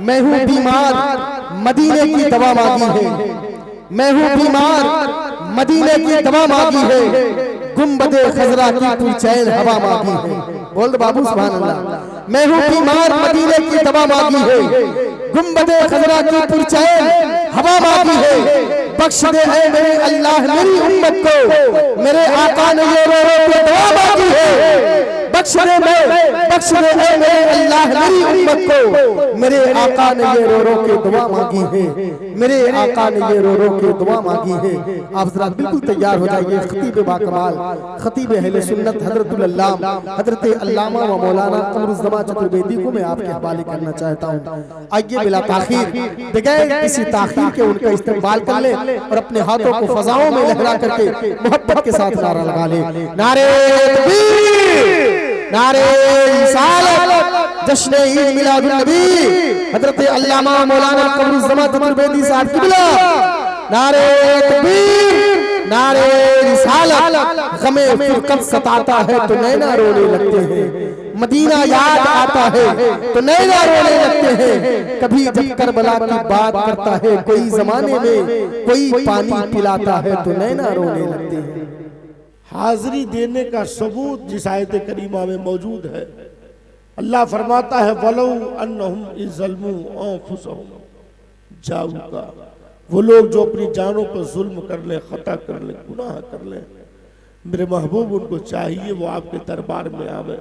मैं हूँ बीमार मदीने की दवा मांगी है, मैं हूँ बीमार मदीने की दवा मांगी है, गुंबदे खजरा की पुरचैन हवा मांगी है। बोल दो बाबू सुभान अल्लाह। मैं हूँ बीमार मदीने की दवा मांगी है, गुंबदे खजरा की पुरचैन हवा मांगी है। बख्श दे ऐ मेरे अल्लाह मेरी उम्मत को, मेरे आका ने ये रो रो के दुआ मांगी है। बख्श दे ऐ मेरे अल्लाह मेरी उम्मत को, मेरे आका ने ये रो रो के दुआ मांगी है, मेरे आका ने ये रो रो के दुआ मांगी है। आप जरा बिल्कुल तैयार हो जाइए। खतीब बाकमाल खतीब अहले सुन्नत हजरतुल अल्लामा हजरत अल्लामा व मौलाना कमरुज़्ज़मा चतुर्वेदी को मैं आपके हवाले करना चाहता हूँ। आइए बिला ताखीर बगैर किसी ताखीर के उनका इस्तेमाल कर ले और अपने हाथों को फजाओं में लहरा करके मोहब्बत के साथ नारा लगा ले। नारे तकबीर, नारे रिसालत, जश्न ईद मिलादुन नबी हजरत अल्लामा मौलाना कमरुज़्ज़मा चतुर्वेदी साहब किबला। नारे तकबीर, नारे रिसालत। गमे फुरकत सताता है तो नैना रोने लगते हैं, मदीना याद आता है तो नैना रोने लगते हैं। कभी जब करबला की बात करता है कोई, जमाने में कोई पानी पिलाता है तो नैना रोने लगते हैं। हाजिरी देने का सबूत जिस आयत करीमा में मौजूद है। अल्लाह फरमाता है वलौ अन्नहुम इज़्ज़लमू अंफुसहुम जाऊका, वो लोग जो अपनी जानों पर जुल्म कर ले, खता कर ले, गुनाह कर ले, मेरे महबूब उनको चाहिए वो आपके दरबार में आवे।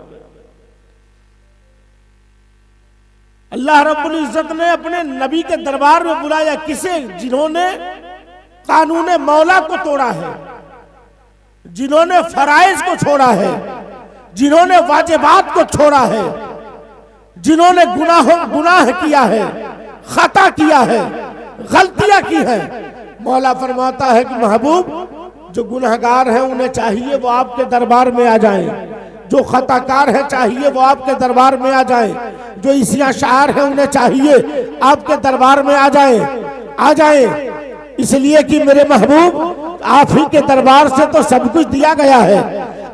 अल्लाह रब्बुल इज्जत ने अपने नबी के दरबार में बुलाया किसे? जिन्होंने कानून मौला को तोड़ा है, जिन्होंने फराइज को छोड़ा है, जिन्होंने वाजिबात को छोड़ा है, जिन्होंने गुनाह किया है, खता किया है, गलतियां की है। मौला फरमाता है कि महबूब जो गुनहगार हैं उन्हें चाहिए वो आपके दरबार में आ जाएं, जो खताकार है चाहिए वो आपके दरबार में आ जाएं, जो इसिया शार है उन्हें चाहिए आपके दरबार में आ जाएं। इसलिए कि मेरे महबूब आप ही के दरबार से तो सब कुछ दिया गया है,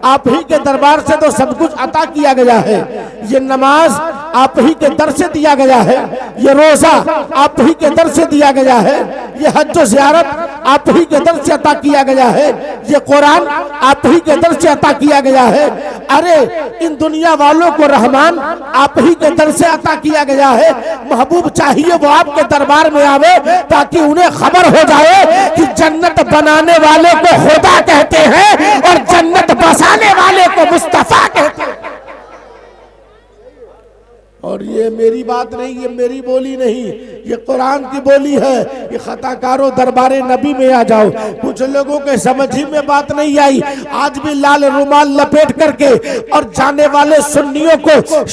आप ही के दरबार से तो सब कुछ अता किया गया है। ये नमाज आप ही के दर से दिया गया है, ये रोजा आप ही के दर से दिया गया है, ये हज व ज़ियारत आप ही के दर से अता किया गया है, ये कुरान आप ही के दर से अता किया गया है। अरे इन दुनिया वालों को रहमान आप ही के दर से अता किया गया है। महबूब चाहिए वो आपके दरबार में आवे ताकि उन्हें खबर हो जाए कि जन्नत बनाने वाले को खुदा कहते हैं और जन्नत बसाने वाले को मुस्तफा कहते हैं। और ये मेरी बात नहीं, ये मेरी बोली नहीं, ये कुरान की बोली है। ये खताकारों दरबारे नबी में आ जाओ। कुछ लोगों के समझ ही में बात नहीं आई, आज भी लाल रुमाल लपेट करके और जाने वाले सुन्नियों को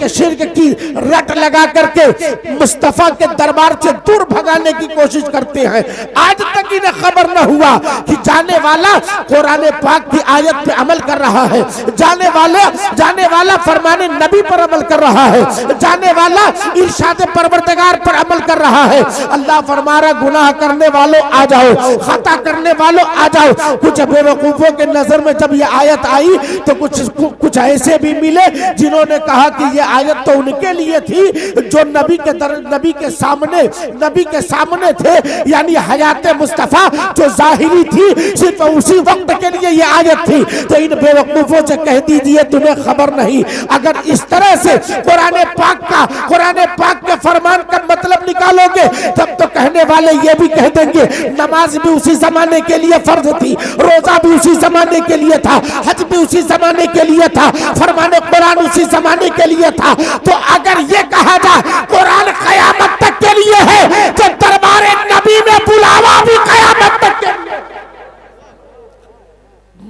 शिर्क की रट लगा करके मुस्तफा के दरबार से दूर भगाने की कोशिश करते हैं। आज तक इन्हें खबर न हुआ कि जाने वाला कुरान पाक की आयत पे अमल कर रहा है, जाने वाला फरमाने नबी पर अमल कर रहा है, जाने वाला इरशाद परवरदिगार पर अमल कर रहा है। अल्लाह फरमा रहा गुनाह करने वालों आ जाओ, खता करने वालों आ जाओ। कुछ बेवकूफों के नजर में जब ये आयत आई तो कुछ ऐसे भी मिले जिन्होंने कहा कि ये आयत तो उनके लिए थी जो नबी के सामने थे, यानी हयात मुस्तफा जो जाहिरी थी सिर्फ उसी वक्त के लिए ये आयत थी। तो इन बेवकूफों से कह दीजिए तुम्हें खबर नहीं। अगर इस तरह से कुरान पाक के फरमान का मतलब निकालोगे तब तो कहने वाले ये भी कह देंगे नमाज भी उसी जमाने के लिए फर्ज थी, रोजा भी उसी जमाने के लिए था, हज भी उसी जमाने के लिए था, फरमान कुरान उसी जमाने के लिए था। तो अगर ये कहा जाए कुरान कयामत तक के लिए है तो दरबारे नबी में बुलावा भी कयामत तक के लिए।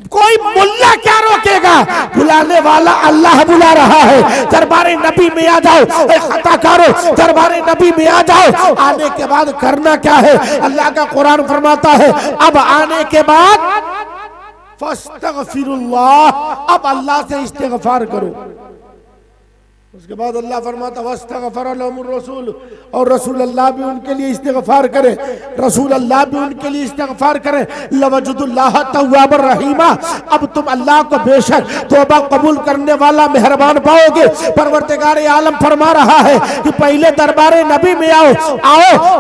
कोई मुल्ला क्या रोकेगा? बुलाने वाला अल्लाह बुला रहा है। दरबारे नबी में आ जाओ, खताकारो दरबारे नबी में आ जाओ। आने के बाद करना क्या है? अल्लाह का कुरान फरमाता है अब आने के बाद फस्तगफिरुल्लाह, अब अल्लाह से इस्तिगफार करो। उसके बाद अल्लाह फरमाता वस्तगफर लहुमुर रसूल, और रसूल अल्लाह भी उनके लिए इस्तिगफार करे, रसूल अल्लाह भी उनके लिए इस्तिगफार करे। लवजदुल्लाह तव्वाबर रहीमा, अब तुम अल्लाह को बेशक तौबा कबूल करने वाला मेहरबान पाओगे। परवरदिगार आलम फरमा रहा है कि पहले दरबारे नबी में आओ,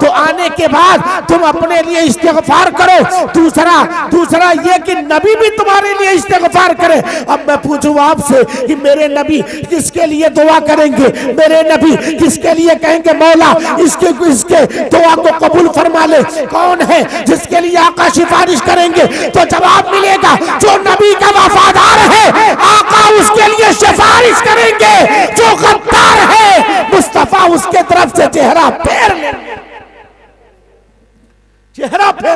तो आने के बाद तुम अपने लिए इस्तिगफार करो। दूसरा ये कि नबी भी तुम्हारे लिए इस्तिगफार करे। अब मैं पूछूं आपसे कि मेरे नबी किसके लिए दुआ करेंगे? मेरे नबी किसके लिए कहेंगे मौला इसके दुआ को कबूल फरमा ले? कौन है जिसके लिए आका सिफारिश करेंगे? तो जवाब मिलेगा जो नबी का वफादार है आका उसके लिए सिफारिश करेंगे, जो गद्दार है मुस्तफा उसके तरफ से चेहरा फेर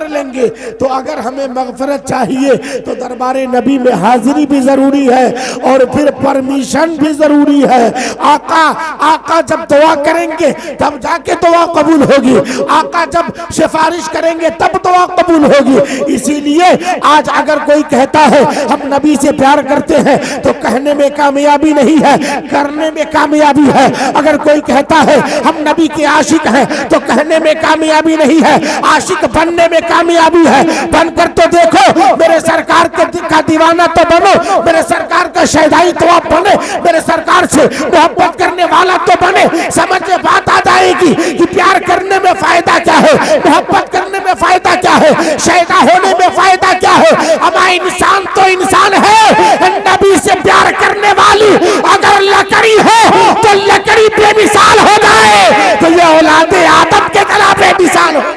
लेंगे। तो अगर हमें मगफरत चाहिए तो दरबारे नबी में हाजिरी भी जरूरी है और फिर परमिशन भी जरूरी है। आका जब दुआ करेंगे तब जाके दुआ कबूल होगी, आका जब सिफारिश करेंगे तब दुआ कबूल होगी। इसीलिए आज अगर कोई कहता है हम नबी से प्यार करते हैं तो कहने में कामयाबी नहीं है, करने में कामयाबी है। अगर कोई कहता है हम नबी के आशिक हैं तो कहने में कामयाबी नहीं है, आशिक बनने में कामयाबी है। बनकर तो देखो, मेरे सरकार का दीवाना तो बनो, मेरे सरकार का शहदाई तो आप बने, मेरे सरकार से मोहब्बत करने वाला तो बने। समझ में बात आ जाएगी कि प्यार करने में फायदा क्या है, मोहब्बत करने में फायदा क्या है, शहदा होने में फायदा क्या है। हमारा इंसान तो इंसान है। नबी से प्यार करने वाली अगर लकड़ी हो तो लकड़ी बेमिसाल हो जाए तो ये औलादे आदम के तरह बेमिसाल हो।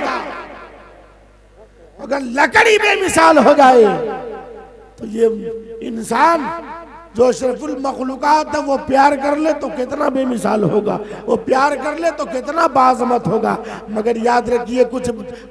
अगर लकड़ी बेमिसाल हो जाए तो ये इंसान जो अशरफुल मखलूकात है वो प्यार कर ले तो कितना बेमिसाल होगा, वो प्यार कर ले तो कितना बाज़मत होगा। मगर याद रखिए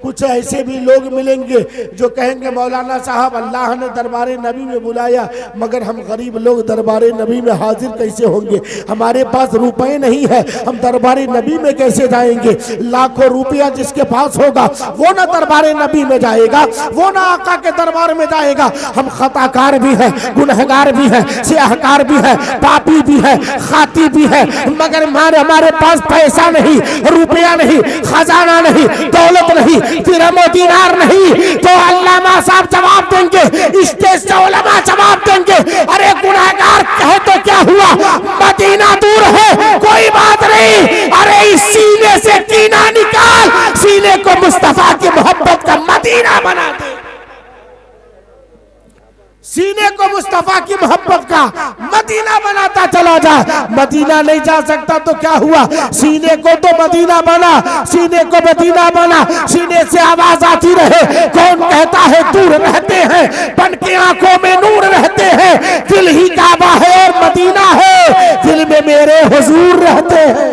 कुछ ऐसे भी लोग मिलेंगे जो कहेंगे मौलाना साहब अल्लाह ने दरबारे नबी में बुलाया मगर हम गरीब लोग दरबारे नबी में हाजिर कैसे होंगे, हमारे पास रुपए नहीं है, हम दरबारे नबी में कैसे जाएंगे। लाखों रुपया जिसके पास होगा वो ना दरबारे नबी में जाएगा, वो ना आका के दरबार में जाएगा। हम खताकार भी हैं, गुनहगार भी हैं, सियाहकार भी है, पापी भी है, खाती भी है, मगर हमारे पास पैसा नहीं, रुपया नहीं, खजाना नहीं, दौलत नहीं, दिरहम और दीनार नहीं। तो अल्लामा साहब जवाब देंगे, स्टेज से उलमा जवाब देंगे, अरे गुनहगार कहे तो क्या हुआ, मदीना दूर है कोई बात नहीं, अरे इस सीने से कीना निकाल, सीने को मुस्तफा की मोहब्बत का मदीना बना दे। सीने को मुस्तफा की मोहब्बत का मदीना बनाता चला जा। मदीना नहीं जा सकता तो क्या हुआ, सीने को तो मदीना बना, सीने को मदीना बना, सीने से आवाज आती रहे। कौन कहता है दूर रहते हैं, बन के आंखों में नूर रहते हैं, दिल ही काबा है और मदीना है, दिल में मेरे हुजूर रहते हैं।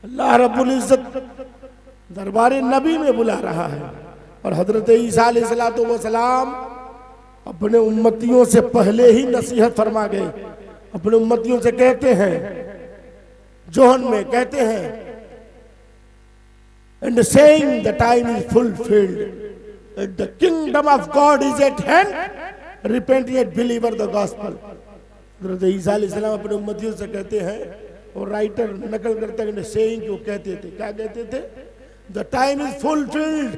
अल्लाह रब्बुल इज्जत दरबारे नबी में बुला रहा है और हजरत ईसा अलैहिस्सलाम अपने उम्मतियों से पहले ही नसीहत फरमा गए। अपने उम्मतियों से कहते हैं, जोहन में कहते हैं, and saying the time is fulfilled, the kingdom of God is eight hand, repent and believe the gospel. हजरत ईसा अलैहिस्सलाम अपने उम्मतियों से कहते हैं और राइटर नकल करते हैं, सेइंग को कहते थे, क्या कहते थे, द टाइम इज फुलफिल्ड,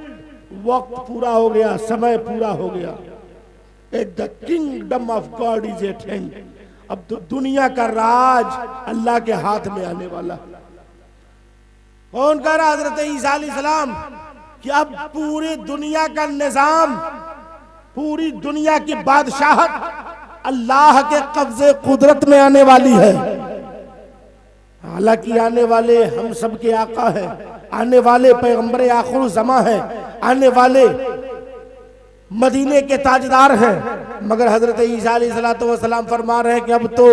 वक्त पूरा हो गया, समय पूरा हो गया, the kingdom of God is eight hand. अब तो दुनिया का राज अल्लाह के हाथ में आने वाला। कौन कह रहा, हजरत ईसा अलैहिस्सलाम, कि अब पूरी दुनिया का निजाम, पूरी दुनिया की बादशाहत अल्लाह के कब्जे कुदरत में आने वाली है। हालांकि आने वाले हम सबके आका है, आने वाले पैगंबर आखिर ज़मा है, आने वाले मदीने के ताजदार हैं, मगर हजरत ईसा अलैहिस्सलाम फरमा रहे हैं कि अब तो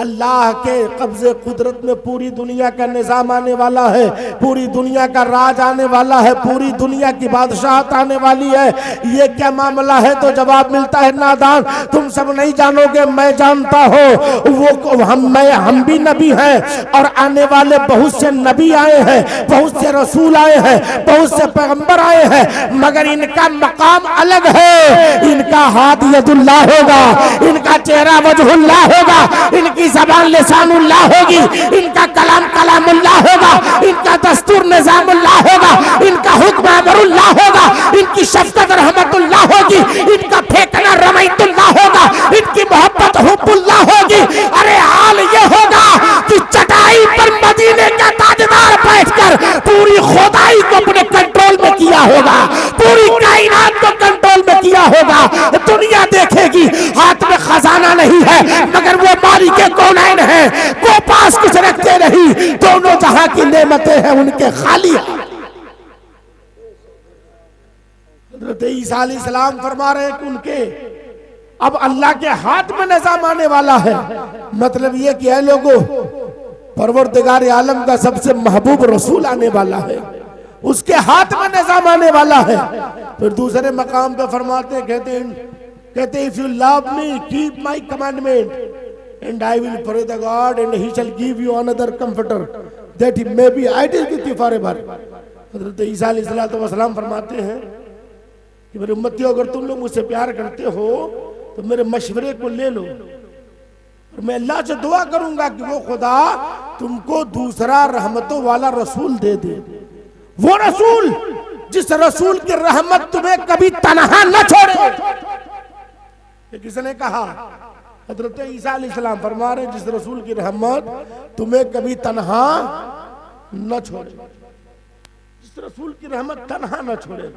अल्लाह के कब्जे कुदरत में पूरी दुनिया का निजाम आने वाला है, पूरी दुनिया का राज आने वाला है, पूरी दुनिया की बादशाहत आने वाली है। ये क्या मामला है? तो जवाब मिलता है, नादान तुम सब नहीं जानोगे, मैं जानता हूँ। वो हम भी नबी हैं और आने वाले बहुत से नबी आए हैं, बहुत से रसूल आए हैं, बहुत से पैगंबर आए हैं, मगर इनका मकाम अलग है। है, इनका हाथ यदुल्लाह होगा, इनका चेहरा वजहुल्लाह होगा, इनकी ज़बान लिसानुल्लाह होगी, इनका कलाम कलामुल्लाह होगा, इनका दस्तूर निज़ामुल्लाह होगा, इनका हुक्म अमरुल्लाह होगा, इनकी शफ़क़त रहमतुल्लाह होगी, इनका फेंकना रमैतुल्लाह होगा, इनकी मोहब्बत हुब्बुल्लाह होगी। अरे हाल ये होगा कि चटाई पर मदीने का ताजदार बैठकर पूरी खुदाई को अपने कंट्रोल में किया होगा, पूरी कायनात को कंट्रोल में किया होगा। दुनिया देखेगी हाथ में खजाना नहीं है मगर वो मालिक कौनैन है, वो पास कुछ रखते नहीं, दोनों जहां की नेमतें हैं उनके खाली है। हज़रत ईसा अलैहिस्सलाम फरमा रहे हैं कि उनके अब अल्लाह के हाथ में निजाम आने वाला है। मतलब ये कि है लोगों, परवरदिगार आलम का सबसे महबूब रसूल आने वाला है, उसके हाथ में निजाम आने वाला है। फिर दूसरे मकाम पे फरमाते कहते if you love me keep my commandment and I will pray the God and he shall give you another comforter that he may be identity with you forever. Hazrat Isa अलैहिस्सलाम फरमाते हैं कि मेरे उम्मतियों, अगर तुम लोग मुझसे प्यार करते हो तो मेरे मशवरे को ले लो, और मैं अल्लाह से दुआ करूंगा कि वो खुदा तुमको दूसरा रहमतों वाला रसूल दे दे, वो रसूल जिस रसूल की रहमत तुम्हें कभी तनहा न छोड़े। ये किसने कहा? हज़रत ईसा अलैहिस्सलाम फरमा रहे जिस रसूल की रहमत तुम्हें कभी तनहा न छोड़े, जिस रसूल की रहमत तनहा न छोड़े।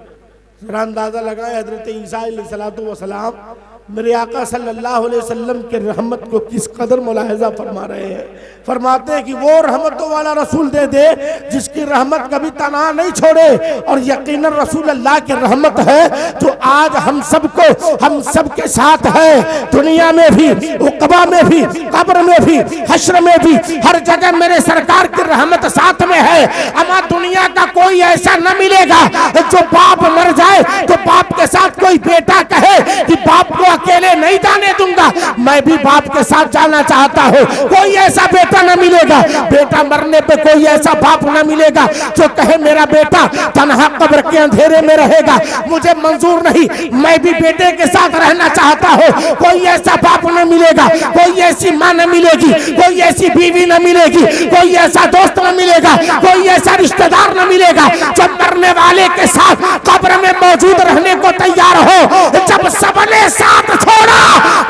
जरा अंदाजा लगाए हज़रत ईसा अलैहिस्सलाम मेरे आका सल्लल्लाहु अलैहि वसल्लम के रहमत को किस कदर मुलाहिजा फरमा रहे हैं। फरमाते हैं कि वो रहमतों वाला रसूल दे दे जिसकी रहमत कभी तनाव नहीं छोड़े, और यकीनन रसूल अल्लाह की रहमत है जो आज हम सबके साथ है, दुनिया में भी, उक़बा में भी, कब्र में भी, हश्र में भी, हर जगह मेरे सरकार की रहमत साथ में है। अमा दुनिया का कोई ऐसा न मिलेगा जो बाप मर जाए तो बाप के साथ कोई बेटा कहे कि बाप को अकेले नहीं जाने दूंगा, मैं भी बाप के साथ जाना चाहता हूँ। कोई ऐसा बेटा न मिलेगा, बेटा मरने पे कोई ऐसा बाप न मिलेगा जो कहे मेरा बेटा तन्हा कब्र के अंधेरे में रहेगा, मुझे मंजूर नहीं, मैं भी बेटे के साथ रहना चाहता हूँ। कोई ऐसा बाप न मिलेगा, कोई ऐसी माँ न मिलेगी, कोई ऐसी बीवी न मिलेगी, कोई ऐसा दोस्त न मिलेगा, कोई ऐसा रिश्तेदार न मिलेगा जो मरने वाले के साथ कब्र में मौजूद रहने को तैयार हो। जब सबने साथ छोड़ा,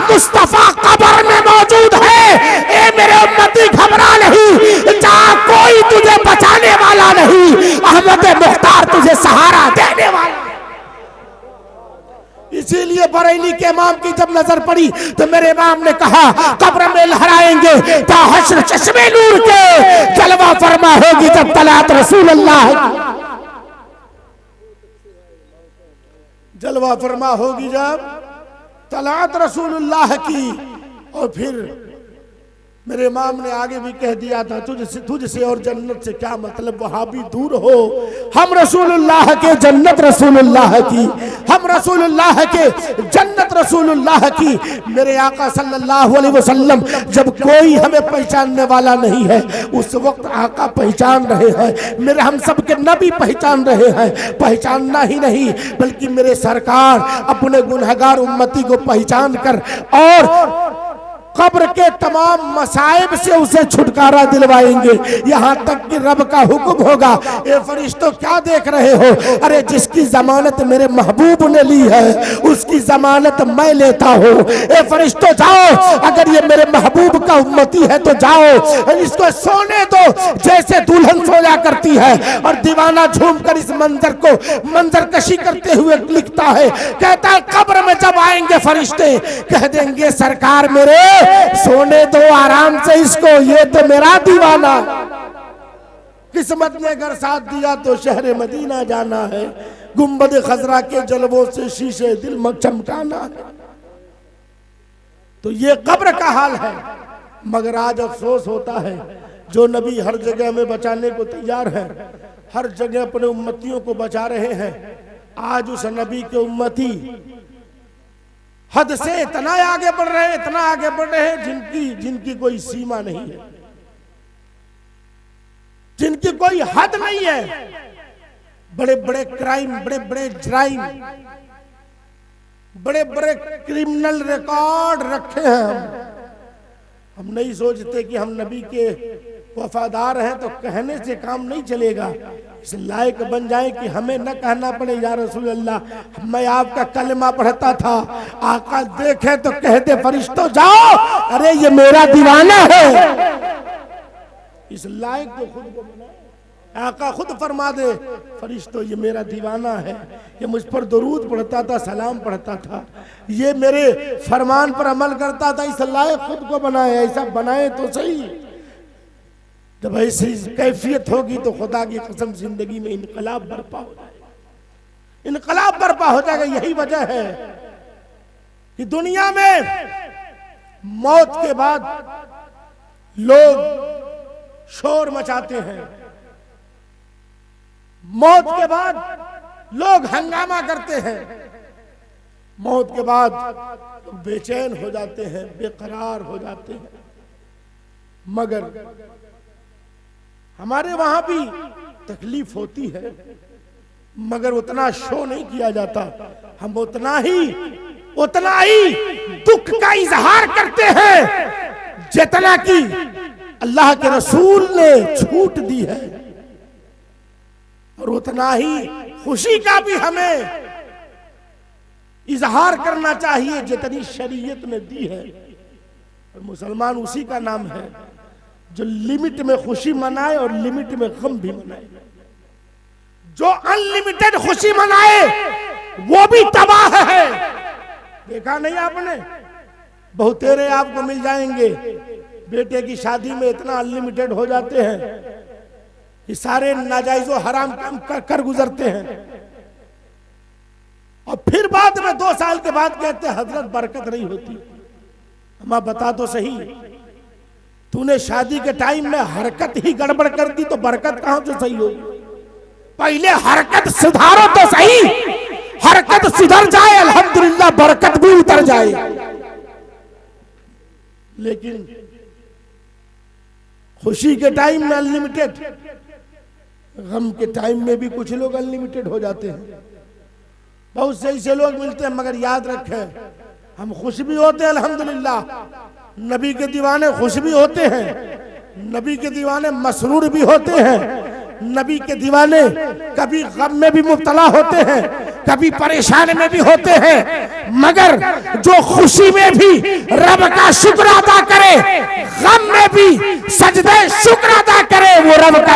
मुस्तफा कब्र में मौजूद है। ए मेरे उम्मती घबरा नहीं, जहां कोई तुझे बचाने वाला नहीं, अहमद मुख्तार तुझे सहारा देने वाला। इसीलिए बरेली के इमाम की जब नजर पड़ी तो मेरे इमाम ने कहा कब्र में लहराएंगे ता हश्र चश्मे नूर के, जलवा फरमा होगी जब तलात रसूलुल्लाह, जलवा फरमा होगी जब तलात रसूलुल्लाह की। और फिर मेरे इमाम ने आगे भी कह दिया था तुझसे और जन्नत से क्या मतलब, वहां भी दूर हो। हम रसूलुल्लाह के, जन्नत रसूलुल्लाह की, हम रसूलुल्लाह के, जन्नत रसूलुल्लाह की। मेरे आका सल्लल्लाहु अलैहि वसल्लम जब कोई हमें पहचानने वाला नहीं है उस वक्त आका पहचान रहे हैं, मेरे हम सब के नबी पहचान रहे हैं। पहचानना ही नहीं बल्कि मेरे सरकार अपने गुनहगार उम्मती को पहचान कर और कब्र के तमाम मसाइब से उसे छुटकारा दिलवाएंगे। यहाँ तक कि रब का हुक्म होगा, ए फरिश्तों क्या देख रहे हो, अरे जिसकी जमानत मेरे महबूब ने ली है उसकी जमानत मैं लेता हूँ। ए फरिश्तों जाओ, अगर ये मेरे महबूब का उम्मती है तो जाओ, इसको सोने दो जैसे दुल्हन सोया करती है। और दीवाना झूमकर इस मंजर को मंजर कशी करते हुए लिखता है, कहता है कब्र में जब आएंगे फरिश्ते कह देंगे सरकार मेरे सोने दो आराम से इसको, ये तो मेरा दीवाना। किस्मत ने अगर साथ दिया तो शहर मदीना जाना है, गुंबद खजरा के जलवों से शीशे दिल में चमकाना है। तो ये कब्र का हाल है। मगर आज अफसोस होता है जो नबी हर जगह में बचाने को तैयार है, हर जगह अपने उम्मतियों को बचा रहे हैं, आज उस नबी के उम्मती हद से इतना आगे बढ़ रहे हैं, इतना आगे बढ़ रहे हैं जिनकी कोई सीमा नहीं है, जिनकी कोई हद नहीं है। बड़े बड़े क्राइम, बड़े बड़े जराइम, बड़े बड़े क्रिमिनल रिकॉर्ड रखे हैं हम नहीं सोचते कि हम नबी के वफादार हैं तो कहने से काम नहीं चलेगा। इस लायक बन जाए कि हमें न कहना पड़े या रसूल अल्लाह मैं आपका कलमा पढ़ता था, आका देखे तो कहते फरिश्तों जाओ, अरे ये मेरा दीवाना है। इस लायक को खुद को बनाए, आका खुद फरमा दे फरिश्तों ये मेरा दीवाना है, ये मुझ पर दुरूद पढ़ता था, सलाम पढ़ता था, ये मेरे फरमान पर अमल करता था। इस लायक खुद को बनाए, ऐसा बनाए तो सही। जब ऐसी कैफियत होगी तो खुदा की कसम जिंदगी में इनकलाब बर्पा हो जाएगा, इनकलाब बर्पा हो जाएगा। यही वजह है कि दुनिया में मौत के बाद लोग शोर मचाते हैं, मौत के बाद लोग हंगामा करते हैं, मौत के बाद लोग बेचैन हो जाते हैं, बेकरार हो जाते हैं। मगर हमारे वहां भी तकलीफ होती है, मगर उतना शो नहीं किया जाता। हम उतना ही दुख का इजहार करते हैं जितना कि अल्लाह के रसूल ने छूट दी है, और उतना ही खुशी का भी हमें इजहार करना चाहिए जितनी शरीयत ने दी है। और मुसलमान उसी का नाम है जो लिमिट में खुशी मनाए और लिमिट में गम भी मनाए। जो अनलिमिटेड खुशी मनाए वो भी तबाह है। देखा नहीं आपने, बहुतेरे आपको मिल जाएंगे बेटे की शादी में इतना अनलिमिटेड हो जाते हैं कि सारे नाजायजो हराम काम कर गुजरते हैं, और फिर बाद में 2 साल के बाद कहते हैं हजरत बरकत नहीं होती। अम्मा बता तो सही, तूने शादी के टाइम में हरकत ही गड़बड़ कर दी तो बरकत कहां से सही होगी? पहले हरकत सुधारो तो सही, हरकत सुधर जाए अल्हम्दुलिल्लाह बरकत भी उतर जाए। लेकिन खुशी के टाइम में अनलिमिटेड, गम के टाइम में भी कुछ लोग अनलिमिटेड हो जाते हैं। बहुत से ऐसे लोग मिलते हैं, मगर याद रखें हम खुश भी होते हैं अल्हम्दुलिल्लाह, नबी के दीवाने खुश भी होते हैं, नबी के दीवाने मसरूर भी होते हैं, नबी के दीवाने कभी गम में भी मुब्तला होते हैं, कभी परेशान में भी होते हैं। मगर जो खुशी में भी रब का शुक्र अदा करे, गम में भी सजदे शुक्र अदा करे, वो रब का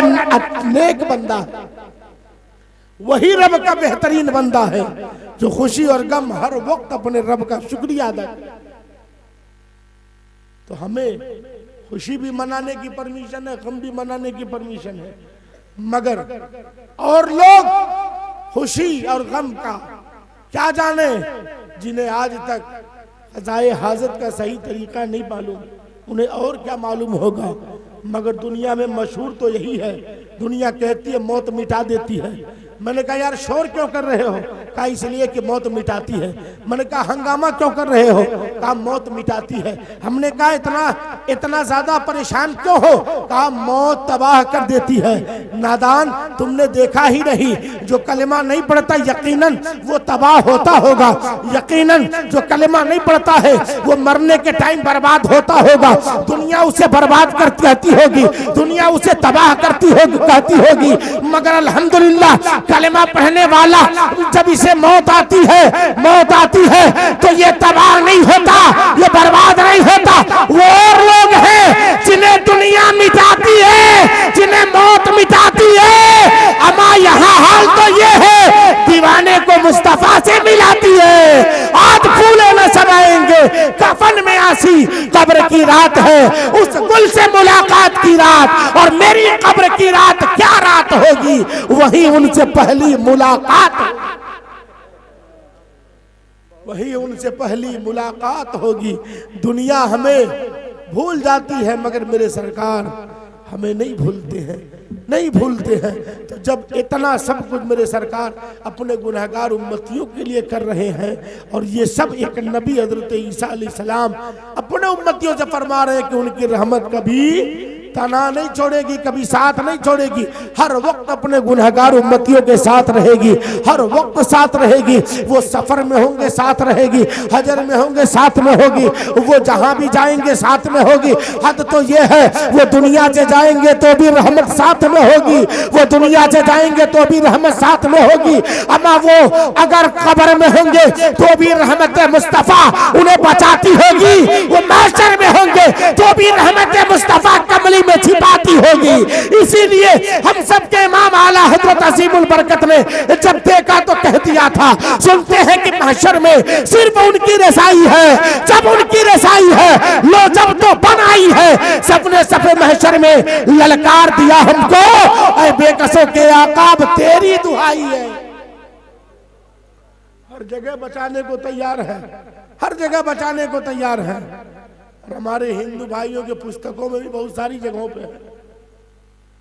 नेक बंदा है, वही रब का बेहतरीन बंदा है जो खुशी और गम हर वक्त अपने रब का शुक्रिया अदा करे। तो हमें खुशी भी मनाने की परमिशन है, गम भी मनाने की परमिशन है। मगर और लोग खुशी और गम का क्या जाने, जिन्हें आज तक क़ज़ाए हाजत का सही तरीका नहीं मालूम, उन्हें और क्या मालूम होगा। मगर दुनिया में मशहूर तो यही है, दुनिया कहती है मौत मिटा देती है। मैंने कहा यार शोर क्यों कर रहे हो? कहा इसलिए कि मौत मिटाती है। मैंने कहा हंगामा क्यों कर रहे हो? कहा मौत मिटाती है। हमने कहा इतना ज्यादा परेशान क्यों हो? कहा मौत तबाह कर देती है। नादान, तुमने देखा ही नहीं, जो कलिमा नहीं पढ़ता यकीनन वो तबाह होता होगा, यकीनन जो कलिमा नहीं पढ़ता है वो मरने के टाइम बर्बाद होता होगा। दुनिया उसे बर्बाद कहती होगी, दुनिया उसे तबाह करती होगी, कहती होगी। मगर अल्हम्दुलिल्लाह कलिमा पढ़ने वाला जब इसे मौत आती है तो ये तबाह नहीं होता, ये बर्बाद नहीं होता। वो और लोग हैं जिन्हें दुनिया मिटाती है, जिन्हें मौत मिटाती है। अमा यहाँ हाल तो ये है दीवाने को मुस्तफा से मिलाती है। आज फूले न समाएंगे कफन में आसी, कब्र की रात है उस गुल से मुलाकात की रात, और मेरी कब्र की रात क्या रात होगी, वही उनसे पहली मुलाकात, वही उनसे पहली मुलाकात होगी। दुनिया हमें भूल जाती है मगर मेरे सरकार हमें नहीं भूलते हैं, नहीं भूलते हैं। तो जब इतना सब कुछ मेरे सरकार अपने गुनहगार उम्मतियों के लिए कर रहे हैं, और ये सब एक नबी हजरत ईसा अलैहिस्सलाम अपने उम्मतियों से फरमा रहे हैं कि उनकी रहमत कभी तना नहीं छोड़ेगी, कभी साथ नहीं छोड़ेगी, हर वक्त अपने गुनहगार उम्मतियों के साथ रहेगी, हर वक्त साथ रहेगी। वो सफर में होंगे साथ रहेगी, हजर में होंगे साथ में होगी, वो जहां भी जाएंगे साथ में होगी। हद तो ये है वो दुनिया से जाएंगे तो भी रहमत साथ में होगी, वो दुनिया से जाएंगे तो भी रहमत साथ में होगी। अमा वो अगर कब्र में होंगे तो भी रहमत मुस्तफा उन्हें बचाती होगी, वो महशर में होंगे तो भी रहमत मुस्तफा कमली में छिपाती होगी। इसीलिए हम सबके इमाम आला हजरत अजीमुल बरकत ने जब देखा तो कह दिया था, सुनते हैं कि महशर में सिर्फ उनकी रसाई है, जब उनकी रसाई है लो जब तो बनाई है। सबने सब महशर में ललकार दिया हमको, ऐ बेकसों के आकाब तेरी दुहाई है। हर जगह बचाने को तैयार है, हर जगह बचाने को तैयार है। और हमारे हिंदू भाइयों के पुस्तकों में भी बहुत सारी जगहों पे है।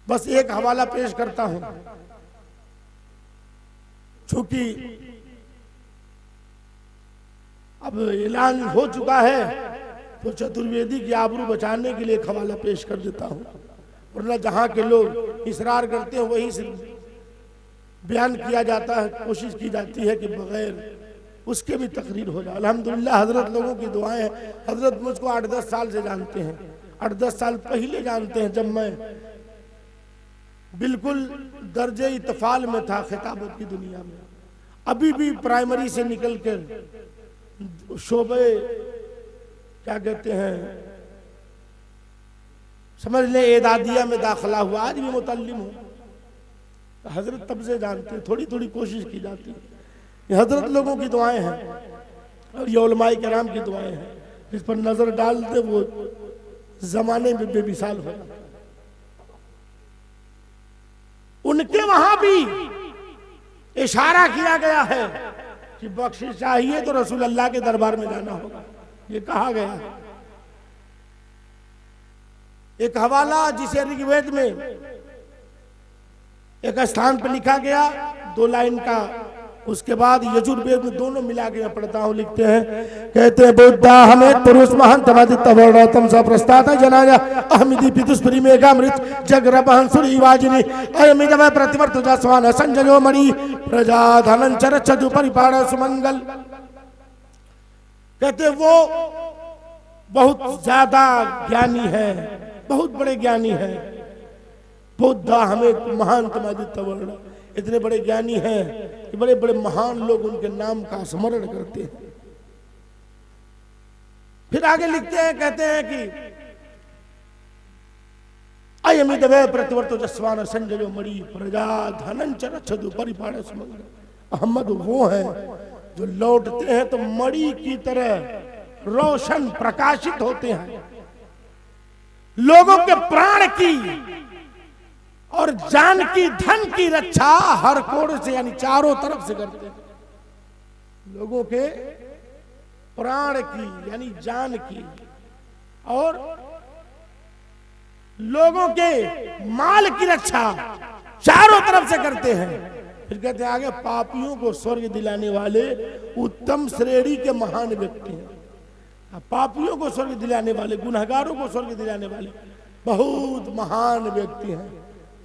बस एक हवाला पेश करता हूं, चूंकि अब ऐलान हो चुका है तो चतुर्वेदी की आबरू बचाने के लिए एक हवाला पेश कर देता हूं, वरना जहां के लोग इसरार करते हैं वही से बयान किया जाता है, कोशिश की जाती है कि बगैर उसके भी तकरीर हो जाए। अल्हम्दुलिल्लाह हजरत लोगों की दुआएं हैं। हजरत मुझको 8-10 साल से जानते हैं, 8-10 साल पहले जानते हैं, जब मैं बिल्कुल दर्जे इत्तफाल में था खिताबत की दुनिया में। अभी भी प्राइमरी से निकल कर शोबे क्या कहते हैं समझ ले एदादिया में दाखिला हुआ, आज भी मुतल्लिम हूं। हजरत तब से जानते हैं, थोड़ी थोड़ी कोशिश की जाती है। ये हजरत लोगों की दुआएं हैं और ये उलमाए किराम की दुआएं हैं, जिस पर नजर डालते वो जमाने में बेमिसाल हो। उनके वहां भी इशारा किया गया है कि बख्शिश चाहिए तो रसूल अल्लाह के दरबार में जाना होगा, ये कहा गया है। एक हवाला जिसे ऋग्वेद में एक स्थान पर लिखा गया 2 लाइन का, उसके बाद यजुर्वेद में दोनों मिला के पढ़ता हूं। लिखते हैं, कहते हैं बुद्धा हमें पुरुष महंत तम सा प्रस्तात जनाजा अहमिदी पितुस्परी मेघामृत जगरबहन सुरी वाजिनी अयमिदव प्रतिवर्त जसवान संजयो मणि प्रजा धनंचर चतु परिपाड़ सुमंगल। कहते वो बहुत ज्यादा ज्ञानी है, बहुत बड़े ज्ञानी है। बुद्धा हमें महान तमादित इतने बड़े ज्ञानी हैं कि बड़े बड़े महान लोग उनके नाम का स्मरण करते हैं। फिर आगे लिखते हैं, कहते हैं कि अयमिदवे प्रतिवर्तो जस्वान संजयो मणि प्रजा धनंचर छदु परिपाड़ सुमंगल। अहमद वो हैं जो लौटते हैं तो मणि की तरह रोशन प्रकाशित होते हैं, लोगों के प्राण की और जान की धन की रक्षा हर कोण से यानी चारों तरफ से करते हैं। लोगों के प्राण की यानी जान की और लोगों के माल की रक्षा चारों तरफ से करते हैं। फिर कहते हैं आगे पापियों को स्वर्ग दिलाने वाले उत्तम श्रेणी के महान व्यक्ति हैं। पापियों को स्वर्ग दिलाने वाले, गुनहगारों को स्वर्ग दिलाने वाले बहुत महान व्यक्ति हैं।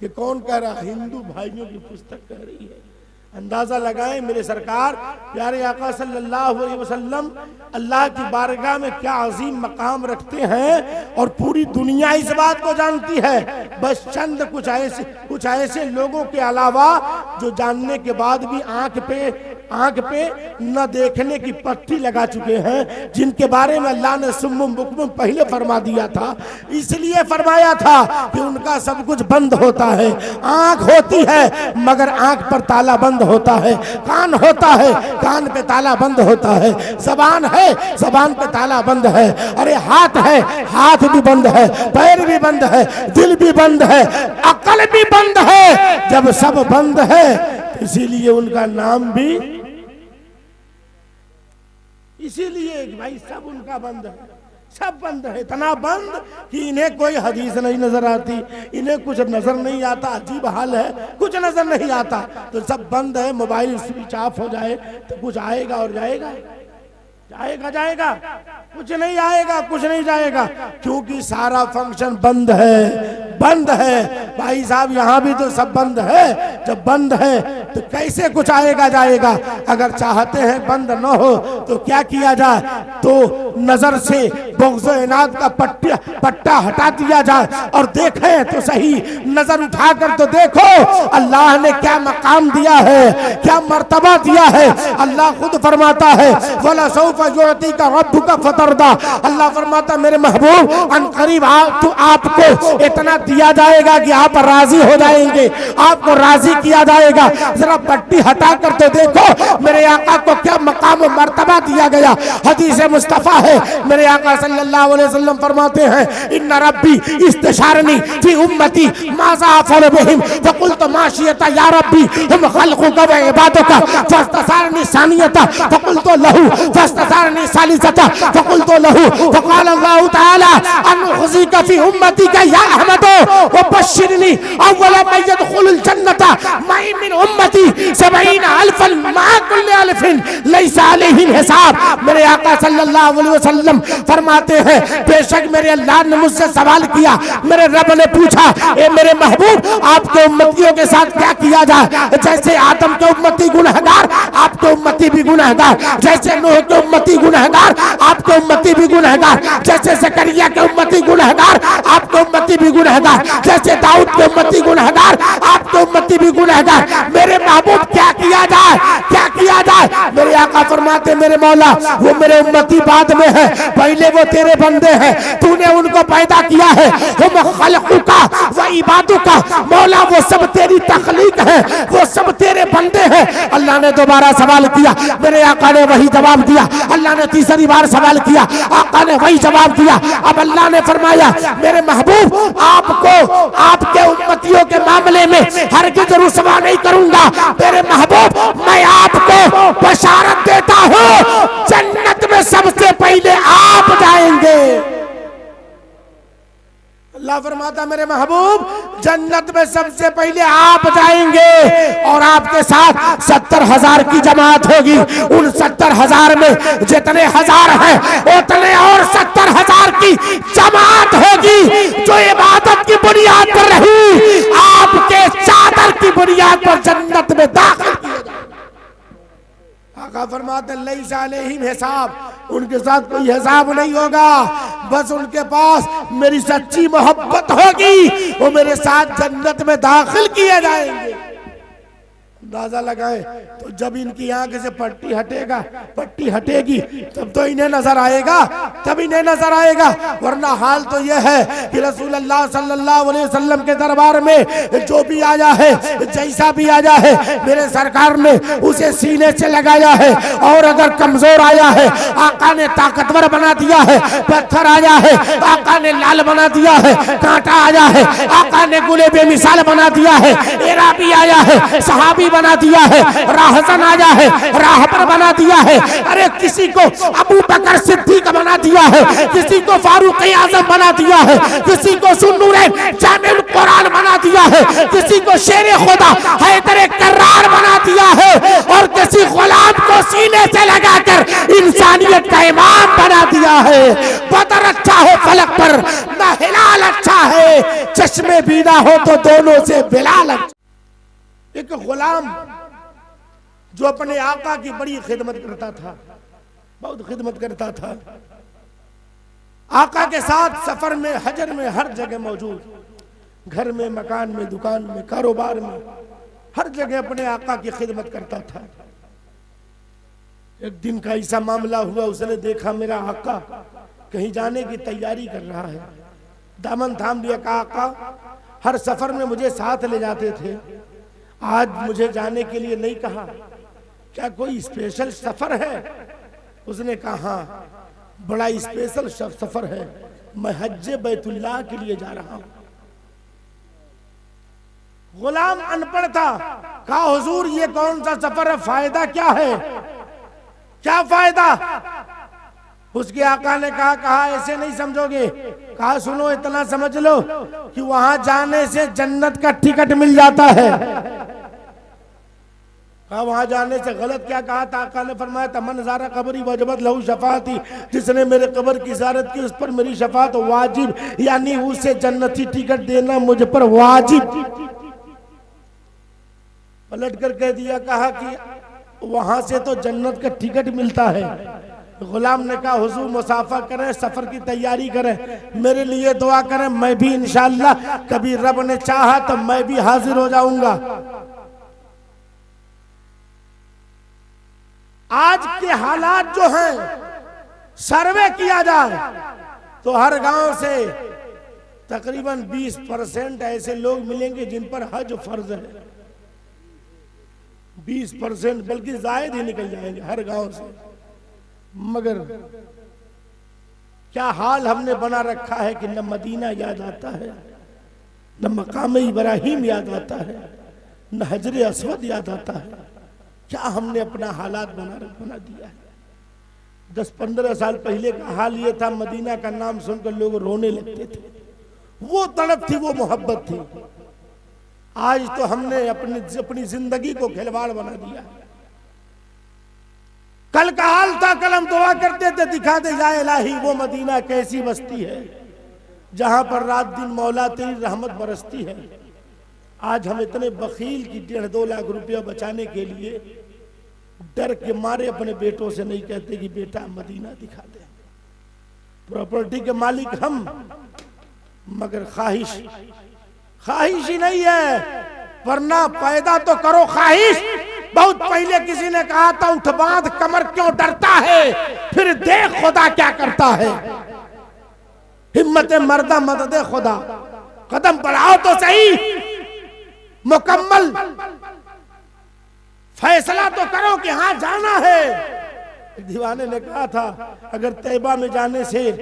ये कौन कह रहा? हिंदू भाइयों की पुस्तक कह रही है। अंदाजा लगाएं मेरे सरकार प्यारे आका सल्लल्लाहु अलैहि वसल्लम अल्लाह की बारगाह में क्या अजीम मकाम रखते हैं और पूरी दुनिया इस बात को जानती है। बस चंद कुछ ऐसे लोगों के अलावा जो जानने के बाद भी आंख पे न देखने की पट्टी लगा चुके हैं, जिनके बारे में अल्लाह ने सुम्मुम बुकमुम पहले फरमा दिया था। इसलिए फरमाया था कि उनका सब कुछ बंद होता है। आंख होती है मगर आंख पर ताला बंद होता है, कान होता है कान पे ताला बंद होता है, जबान है जबान पे ताला बंद है, अरे हाथ है हाथ भी बंद है, पैर भी बंद है, दिल भी बंद है, अकल भी बंद है। जब सब बंद है इसीलिए उनका नाम भी, इसीलिए भाई सब उनका बंद है, सब बंद है। इतना बंद कि इन्हें कोई हदीस नहीं नजर आती, इन्हें कुछ नजर नहीं आता। अजीब हाल है, कुछ नजर नहीं आता तो सब बंद है। मोबाइल स्विच ऑफ हो जाए तो कुछ आएगा और जाएगा। जाएगा जाएगा कुछ नहीं आएगा, कुछ नहीं जाएगा, क्योंकि सारा फंक्शन बंद है, बंद है भाई साहब। यहाँ भी तो सब बंद है। जब बंद है तो कैसे कुछ आएगा जाएगा? अगर चाहते हैं बंद न हो तो क्या किया जाए? तो नजर से बुग़्ज़ इनाद का पट्टा हटा दिया जाए और देखें तो सही, नजर उठाकर तो देखो अल्लाह ने क्या मकाम दिया है, क्या मर्तबा दिया है। अल्लाह खुद फरमाता है वला सौफ़ा युअतीका रब्बुका फतरदा। अल्लाह फरमाता मेरे महबूब अनकरीब आपको इतना दिया जाएगा कि आप राजी हो जाएंगे, आपको राजी किया जाएगा। जरा पट्टी हटा कर तो देखो मेरे आका को क्या मकाम मर्तबा दिया गया। हदीस मुस्तफा है, मेरे आका सल्लल्लाहु अलैहि वसल्लम फरमाते हैं इन्ना रब्बी इस्तिशारनी फी उम्मती माज़ा अफ़अलु बिहिम फ़क़ुल्तु माशियता या रब्बी हम खल्क़ुका व इबादुका फ़स्तशारनी सानियता फ़क़ुल्तु लहू फ़स्तशारनी सालिसता फ़क़ुल्तु लहू फ़क़ाल अल्लाहु तआला अनख़ुज़ीका फी उम्मतिका या अहमदो व बश्शिरनी अव्वल मन यदखुलुल जन्नता मई मिन उम्मती 70 अल्फन मा कुल्लि अल्फिन लैसा अलैहिम हिसाब। मेरे आका सल्लल्लाहु अलैहि वसल्लम फरमाते हैं बेशक मेरे अल्लाह ने मुझसे सवाल किया, मेरे रब ने पूछा ए मेरे महबूब आपके उम्मतियों के साथ क्या किया जाए? जैसे आदम के उम्मती गुनहगार आपके उम्मती भी गुनहगार, जैसे नूह के उम्मती गुनहगार आपके उम्मती भी गुनहगार, जैसे ज़करिया के उम्मती गुनहगार आपके उम्मती भी गुनहगार, जैसे दाऊद के उम्मती गुनहगार आपके उम्मती भी गुनहगार। मेरे महबूब क्या किया जाए, क्या किया जाए? मेरे आका फरमाते मेरे मौला वो मेरे उम्मती बाद में है, पहले वो तेरे बंदे हैं, तूने उनको पैदा किया है। हम खल्क़ुका व इबादुका, मौला वो सब तेरी तख्लीक है, वो सब तेरे बंदे हैं। अल्लाह ने दोबारा सवाल किया, मेरे आका ने वही जवाब दिया। अल्लाह ने तीसरी बार सवाल किया, आका ने वही जवाब दिया। अब अल्लाह ने फरमाया मेरे महबूब आपको आपके उम्मतियों के मामले में हरगिज़ रुसवा नहीं करूंगा। मेरे महबूब मैं आपको बशारत देता हूँ जन्नत में सबसे पहले आप जाएंगे। अल्लाह फरमाता मेरे महबूब जन्नत में सबसे पहले आप जाएंगे और आपके साथ 70,000 की जमात होगी। उन 70,000 में जितने हजार हैं उतने और 70,000 की जमात होगी जो इबादत की बुनियाद पर रही आपके चादर की बुनियाद पर जन्नत में दाखिल किए जाएंगे। आका फरमाते लैसा अलैहिम हिसाब, उनके साथ कोई हिसाब नहीं होगा, बस उनके पास मेरी सच्ची मोहब्बत होगी, वो मेरे साथ जन्नत में दाखिल किए जाएंगे। अंदाजा लगाए तो जब इनकी आंख से पट्टी हटेगा, पट्टी हटेगी तब तो इन्हें नजर आएगा, तब इन्हें नजर आएगा। वरना हाल तो यह है कि रसूलुल्लाह सल्लल्लाहु अलैहि वसल्लम के दरबार में जो भी आया है, जैसा भी आया है, मेरे सरकार ने उसे सीने से लगाया है। और अगर कमजोर आया है आका ने ताकतवर बना दिया है, पत्थर आया है आका ने लाल बना दिया है, कांटा आया है आका ने गुले बेमिसाल बना दिया है, एराबी आया है सहाबी बना दिया है, राहज़न आया है राहबर बना दिया है। अरे किसी को अबू बकर सिद्दीक बना दिया है, किसी को फारूक आज़म बना दिया है, किसी को सुन्नूरैन जामिउल कुरान बना दिया है, किसी को शेर खुदा हैदर कर्रार बना दिया है और किसी गुलाम को सीने से लगाकर इंसानियत का इमाम बना दिया है। बदर अच्छा हो फलक पर ना हिलाल अच्छा है, चश्मे बीना हो तो दोनों से बिलाल अच्छा। एक गुलाम जो अपने आका की बड़ी खिदमत करता था, बहुत खिदमत करता था, आका के साथ सफर में हजर में हर जगह मौजूद, घर में मकान में दुकान में कारोबार में हर जगह अपने आका की खिदमत करता था। एक दिन का ऐसा मामला हुआ, उसने देखा मेरा आका कहीं जाने की तैयारी कर रहा है, दामन थाम लिया, कहा आका हर सफर में मुझे साथ ले जाते थे, आज मुझे जाने के लिए नहीं कहा, क्या कोई स्पेशल सफर है? उसने कहा हाँ बड़ा स्पेशल सफर है, मैं हज्जे बैतुल्लाह के लिए जा रहा हूं। गुलाम अनपढ़ था, कहा हुजूर ये कौन सा सफर है, फायदा क्या है, क्या फायदा? उसके आका ने कहा ऐसे नहीं समझोगे, कहा सुनो इतना समझ लो कि वहां जाने से जन्नत का टिकट मिल जाता है। कहा वहां जाने से गलत क्या कहा था? आका ने फरमाया था मन ज़ारा कब्री वजबत लहू शफाअती, जिसने मेरे कब्र की ज़ियारत की उस पर मेरी शफाअत वाजिब, यानी उसे जन्नती टिकट देना मुझ पर वाजिब। पलट कर कह दिया, कहा कि वहां से तो जन्नत का टिकट मिलता है। गुलाम ने कहा हुजूर मुसाफा करें, सफर की तैयारी करें, मेरे लिए दुआ करें, मैं भी इंशाअल्लाह कभी रब ने चाहा तो मैं भी हाजिर हो जाऊंगा। आज के हालात जो हैं, सर्वे किया जाए तो हर गांव से तकरीबन 20% ऐसे लोग मिलेंगे जिन पर हज फर्ज है। 20% बल्कि जायद ही निकल जाएंगे हर गांव से। मगर क्या हाल हमने बना रखा है कि न मदीना याद आता है, न मकाम इब्राहिम याद आता है, न हजर अस्वद याद आता है। क्या हमने अपना हालात बना दिया है। 10-15 साल पहले का हाल ये था, मदीना का नाम सुनकर लोग रोने लगते थे। वो तड़प थी, वो मोहब्बत थी। आज तो हमने अपनी जिंदगी को खिलवाड़ बना दिया। कल का हाल था, कल हम दुआ करते थे दिखा दे या इलाही वो मदीना कैसी बस्ती है जहां पर रात दिन मौला तेरी रहमत बरसती है। आज हम इतने बखील की 1.5-2 लाख रुपया बचाने के लिए डर के मारे अपने बेटों से नहीं कहते कि बेटा मदीना दिखा दे। प्रॉपर्टी के मालिक हम, मगर ख्वाहिश ही नहीं है, वरना पैदा तो करो ख्वाहिश। बहुत पहले किसी ने कहा था उठ बांध कमर क्यों डरता है, फिर देख खुदा क्या करता है। हिम्मत मर्दा मदद खुदा, कदम बढ़ाओ तो सही, मुकम्मल फैसला तो करो कि हाँ जाना है। दीवाने ने कहा था अगर तैयबा में जाने से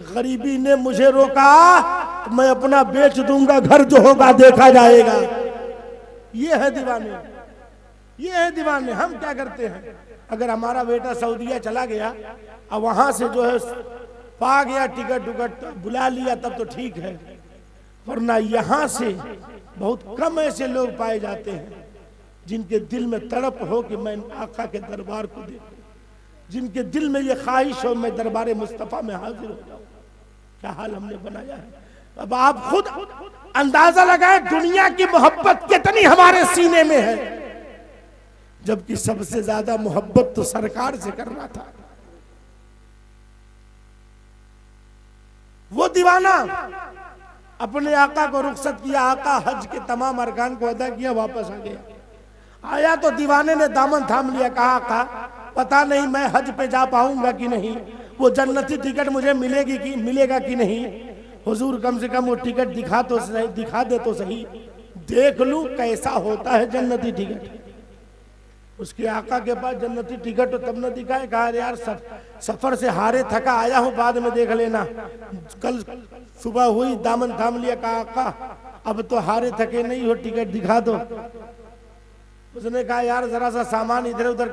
गरीबी ने मुझे रोका तो मैं अपना बेच दूंगा, घर जो होगा देखा जाएगा। ये है दीवाने, ये है दीवाने। हम क्या करते हैं, अगर हमारा बेटा सऊदीया चला गया और वहां से जो है पा गया टिकट बुला लिया तब तो ठीक है, वरना यहां से बहुत कम ऐसे लोग पाए जाते हैं जिनके दिल में तड़प हो कि मैं आका के दरबार को देखूं, जिनके दिल में ये ख्वाहिश हो मैं दरबार मुस्तफा में हाजिर हो जाऊं। क्या हाल हमने बनाया है। अब आप खुद अंदाजा लगाए दुनिया की मोहब्बत कितनी हमारे सीने में है, जबकि सबसे ज्यादा मोहब्बत तो सरकार से करना था। वो दीवाना अपने आका को रुखसत किया, आका हज के तमाम अरकान को अदा किया, वापस आ गया। आया तो दीवाने ने दामन थाम लिया, कहा आका पता नहीं मैं हज पे जा पाऊंगा कि नहीं, वो जन्नती टिकट मुझे मिलेगा कि नहीं। हुजूर कम से कम वो टिकट दिखा दे तो सही, देख लूं कैसा होता है जन्नती टिकट। उसके आका के पास जन्नती टिकट तो तब न दिखाए, कहा यार सफर से हारे थका आया हूं, बाद में देख लेना। कल सुबह हुई, दामन थाम लिया, कहा आका अब तो हारे थके नहीं हो, टिकट दिखा दो। उसने कहा यार जरा सा सामान इधर उधर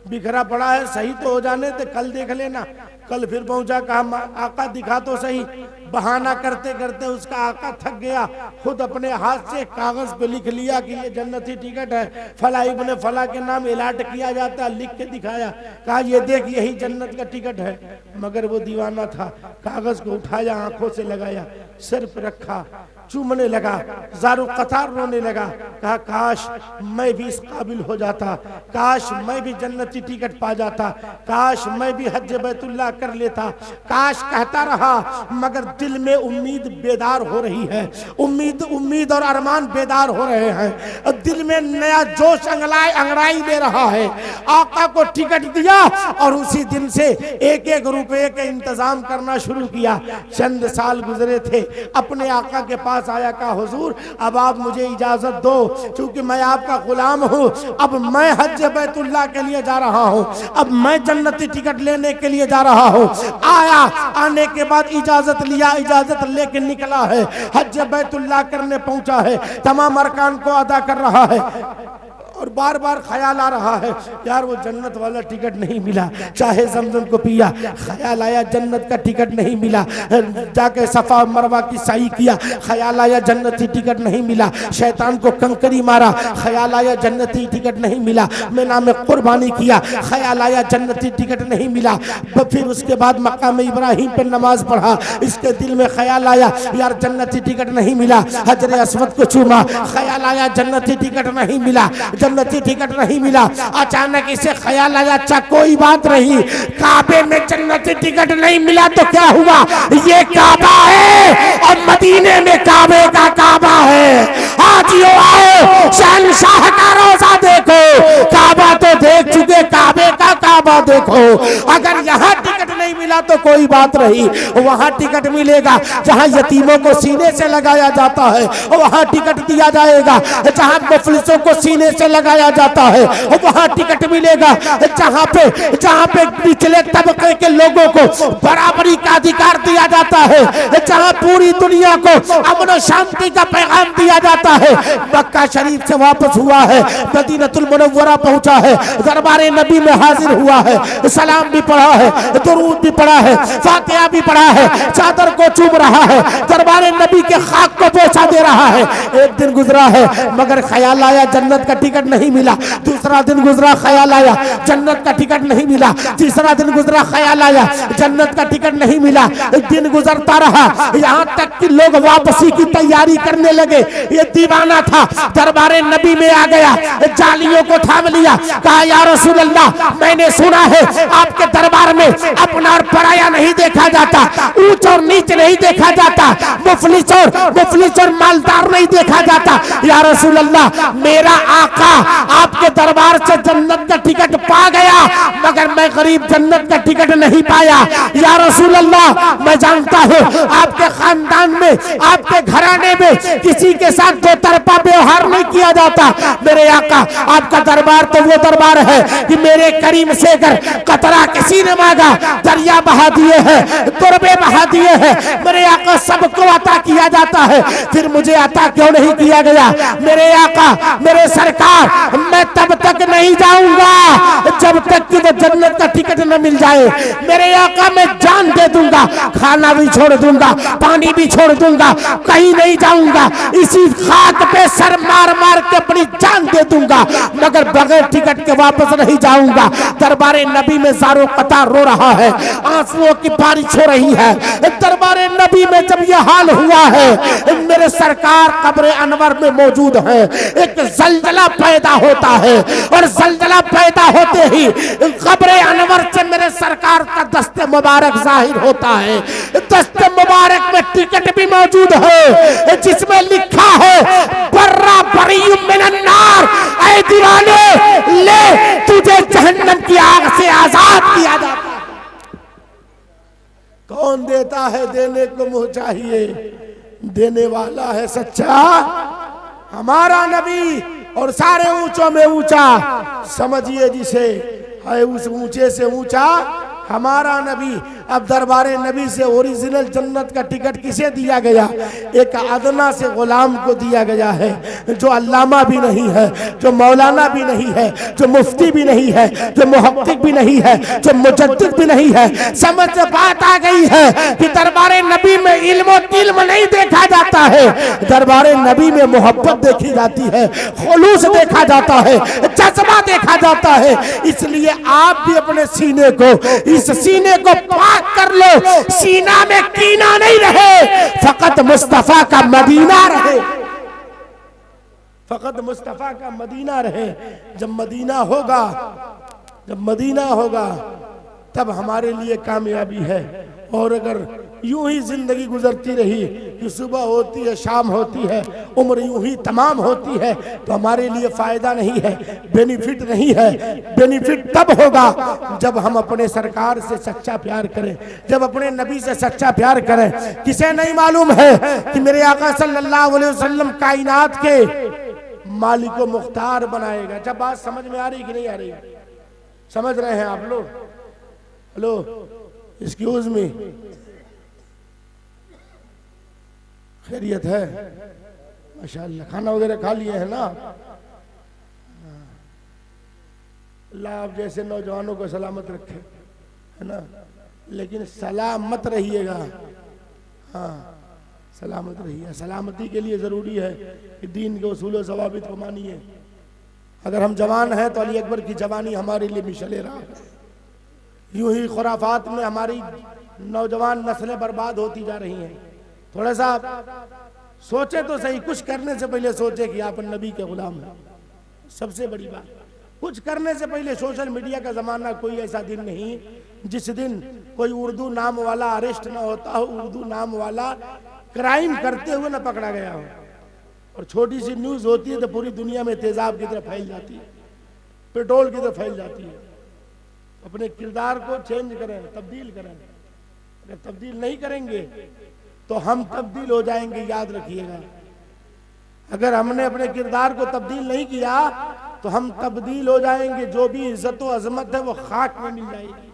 बिखरा पड़ा है, सही तो हो जाने थे, कल देख लेना। कल फिर पहुंचा, कहा आका दिखा तो सही। बहाना करते करते उसका आका थक गया, खुद अपने हाथ से कागज पे लिख लिया कि ये जन्नती टिकट है, फला इब्ने फला के नाम इलाट किया जाता, लिख के दिखाया, कहा ये देख यही जन्नत का टिकट है। मगर वो दीवाना था, कागज को उठाया, आंखों से लगाया, सिर पे रखा, चूमने लगा, ज़ारू कतार रोने लगा, कहा काश मैं भी इस काबिल हो जाता, काश मैं भी जन्नती टिकट पा जाता, काश मैं भी हज बैतुल्लाह कर लेता। काश कहता रहा, मगर दिल में उम्मीद बेदार हो रही है, उम्मीद और अरमान बेदार हो रहे हैं। दिल में नया जोश अंगड़ाई दे रहा है। आका को टिकट दिया और उसी दिन से 1-1 रुपए के इंतजाम करना शुरू किया। चंद साल गुजरे थे, अपने आका के पास आया, कहा हुजूर अब आप मुझे इजाजत दो, क्योंकि मैं आपका गुलाम हूं, अब मैं हज बैतुल्लाह के लिए जा रहा हूं, अब मैं जन्नती टिकट लेने के लिए जा रहा हूं। आया, आने के बाद इजाजत लिया, इजाजत लेके निकला है, हज बैतुल्लाह करने पहुंचा है, तमाम अरकान को अदा कर रहा है। और बार बार ख्याल आ रहा है यार वो जन्नत वाला टिकट नहीं मिला, चाहे जमजम को पिया, ख्याल आया जन्नत का टिकट नहीं मिला, जाके सफा मरवा की साई किया, ख्याल आया जन्नती टिकट नहीं मिला, शैतान को कंकरी मारा, ख्याल आया जन्नती टिकट नहीं मिला, मैं नाम कुर्बानी किया, ख्याल आया जन्नती टिकट नहीं मिला। फिर उसके बाद मकाम इब्राहिम पर नमाज पढ़ा, इसके दिल में ख्याल आया यार जन्नती टिकट नहीं मिला, हजर अस्वद को चूमा, ख्याल आया जन्नती टिकट नहीं मिला, जन्नती टिकट नहीं मिला। अचानक इसे ख्याल आया अच्छा कोई बात नहीं, काबे में जन्नती टिकट नहीं मिला तो क्या हुआ, ये काबा है और मदीने में काबे का काबा है। हाजियो आओ शहंशाह का रोजा देखो, काबा तो देख चुके, काबे का काबा देखो। अगर यहाँ टिकट नहीं मिला तो कोई बात नहीं, वहाँ टिकट मिलेगा जहाँ यतीमों को सीने से लगाया जाता है, वहाँ टिकट दिया जाएगा। जहाँ मुफलिसों को सीने से लगाया जाता है वहाँ टिकट मिलेगा। जहाँ पे पिछले तबके के लोगों को बराबरी का अधिकार दिया जाता है, जहाँ पूरी दुनिया को अमन और शांति का पैगाम दिया जाता है। मक्का शरीफ से वापस हुआ है, मदीनतुल मुनव्वरा पहुंचा है, दरबारे नबी में हाजिर हुआ है, सलाम भी पढ़ा है, दुरूद भी पढ़ा है, फातिहा भी पढ़ा है, चादर को चूम रहा है, दरबारे नबी के खाक को पोछा दे रहा है। एक दिन गुजरा है मगर ख्याल आया जन्नत का टिकट नहीं मिला, दूसरा दिन गुजरा ख्याल आया जन्नत का टिकट नहीं मिला, तीसरा दिन गुजरा ख्याल आया जन्नत का टिकट नहीं मिला। दिन गुजरता रहा, यहाँ तक कि लोग वापसी की तैयारी करने लगे। ये दीवाना था, दरबारे नबी में आ गया, जालियों को थाम लिया, कहा या रसूल अल्लाह मैंने सुना है आपके दरबार में अपना और पराया नहीं देखा जाता, ऊंच और नीच नहीं देखा जाता, मुफलिस और मालदार नहीं देखा जाता। या रसूल अल्लाह मेरा आका आपके दरबार से जन्नत का टिकट पा गया मगर मैं गरीब जन्नत का टिकट नहीं पाया। या रसूल अल्लाह मैं जानता हूँ आपके खानदान में, आपके घराने में किसी के साथ दो तरफा व्यवहार नहीं किया जाता। मेरे आका आपका दरबार तो वो दरबार है कि मेरे करीम से अगर कतरा किसी ने मांगा दरिया बहा दिए हैं, तुरबे बहा दिए हैं। मेरे आका सबको अता किया जाता है, फिर मुझे अता क्यों नहीं किया गया। मेरे आका मेरे सरकार मैं तब तक नहीं जाऊंगा जब तक कि वो जन्नत का टिकट न मिल जाए। मेरे आका मैं जान दे दूंगा, खाना भी छोड़ दूंगा, पानी भी छोड़ दूंगा, कहीं नहीं जाऊंगा, इसी खाक पे सर मार मार के अपनी जान दे दूंगा मगर बगैर टिकट के वापस नहीं जाऊंगा। दरबारे नबी में ज़ारो कतार रो रहा है, आंसुओं की बारिश हो रही है। दरबारे नबी में जब यह हाल हुआ है मेरे सरकार कब्र अनवर में मौजूद है, एक जलजला पैदा होता है और जलजला पैदा होते ही कब्र अनवर से मेरे सरकार का दस्ते मुबारक जाहिर होता है। दस्ते मुबारक में टिकट भी मौजूद है जिसमें लिखा है बर्रा बरीउम मिनन नार, ऐ दीवाने ले तुझे जहन्नम की आग से आजाद किया जाता है। कौन देता है, देने को मुंह चाहिए, देने वाला है सच्चा हमारा नबी और सारे ऊंचों में ऊंचा, समझिए जिसे है उस ऊंचे से ऊंचा हमारा नबी। अब दरबारे नबी से ओरिजिनल जन्नत का टिकट किसे दिया गया, एक अदना से गुलाम को दिया गया है जो अल्लामा भी नहीं है, जो मौलाना भी नहीं है, जो मुफ्ती भी नहीं है, जो मुहक्किक भी नहीं है, जो मुजद्दिद भी नहीं है। समझ बात आ गई है कि दरबारे नबी में इल्म नहीं देखा जाता है, दरबारे नबी में मोहब्बत देखी जाती है, खुलूस देखा जाता है, जज्बा देखा जाता है। इसलिए आप भी अपने सीने को, इस सीने को पाक कर लो, सीना में कीना नहीं रहे, फकत मुस्तफा का मदीना रहे, फकत मुस्तफा का मदीना रहे। जब मदीना होगा तब हमारे लिए कामयाबी है। और अगर यूं ही जिंदगी गुजरती रही कि सुबह होती है शाम होती है, उम्र यूं ही तमाम होती है, तो हमारे लिए फायदा नहीं है, बेनिफिट नहीं है। बेनिफिट तब होगा जब हम अपने सरकार से सच्चा प्यार करें, जब अपने नबी से सच्चा प्यार करें। किसे नहीं मालूम है कि मेरे आका सल्लल्लाहु अलैहि वसल्लम कायनात के मालिक व मुख्तार बनाएगा। जब बात समझ में आ रही कि नहीं आ रही, समझ रहे हैं आप लोग? हेलो, एक्सक्यूज मी, खैरियत है? माशाअल्लाह, खाना वगैरह खा लिए हैं ना? अल्लाह आप जैसे नौजवानों को सलामत रखे, है ना। लेकिन सलामत रहिएगा, हाँ सलामत रहिए। सलामती के लिए ज़रूरी है कि दीन के उसूल व ज़वाबित को मानिए। अगर हम जवान हैं तो अली अकबर की जवानी हमारे लिए मिशले रहा। यूं ही खुराफात में हमारी नौजवान नस्लें बर्बाद होती जा रही हैं। थोड़ा सा सोचे तो सही, कुछ करने से पहले सोचे कि आप नबी के गुलाम हैं। सबसे बड़ी बात, कुछ करने से पहले। सोशल मीडिया का जमाना, कोई ऐसा दिन नहीं जिस दिन कोई उर्दू नाम वाला अरेस्ट ना होता हो, उर्दू नाम वाला क्राइम करते हुए ना पकड़ा गया हो। और छोटी सी न्यूज होती है तो पूरी दुनिया में तेजाब की तरफ फैल जाती है, पेट्रोल की तरफ फैल जाती है। अपने किरदार को चेंज करें, तब्दील करें। अगर तब्दील नहीं करेंगे तो हम तब्दील हो जाएंगे, याद रखिएगा। अगर हमने अपने किरदार को तब्दील नहीं किया तो हम तब्दील हो जाएंगे। जो भी इज्जत व अजमत है वो खाक में मिल जाएगी।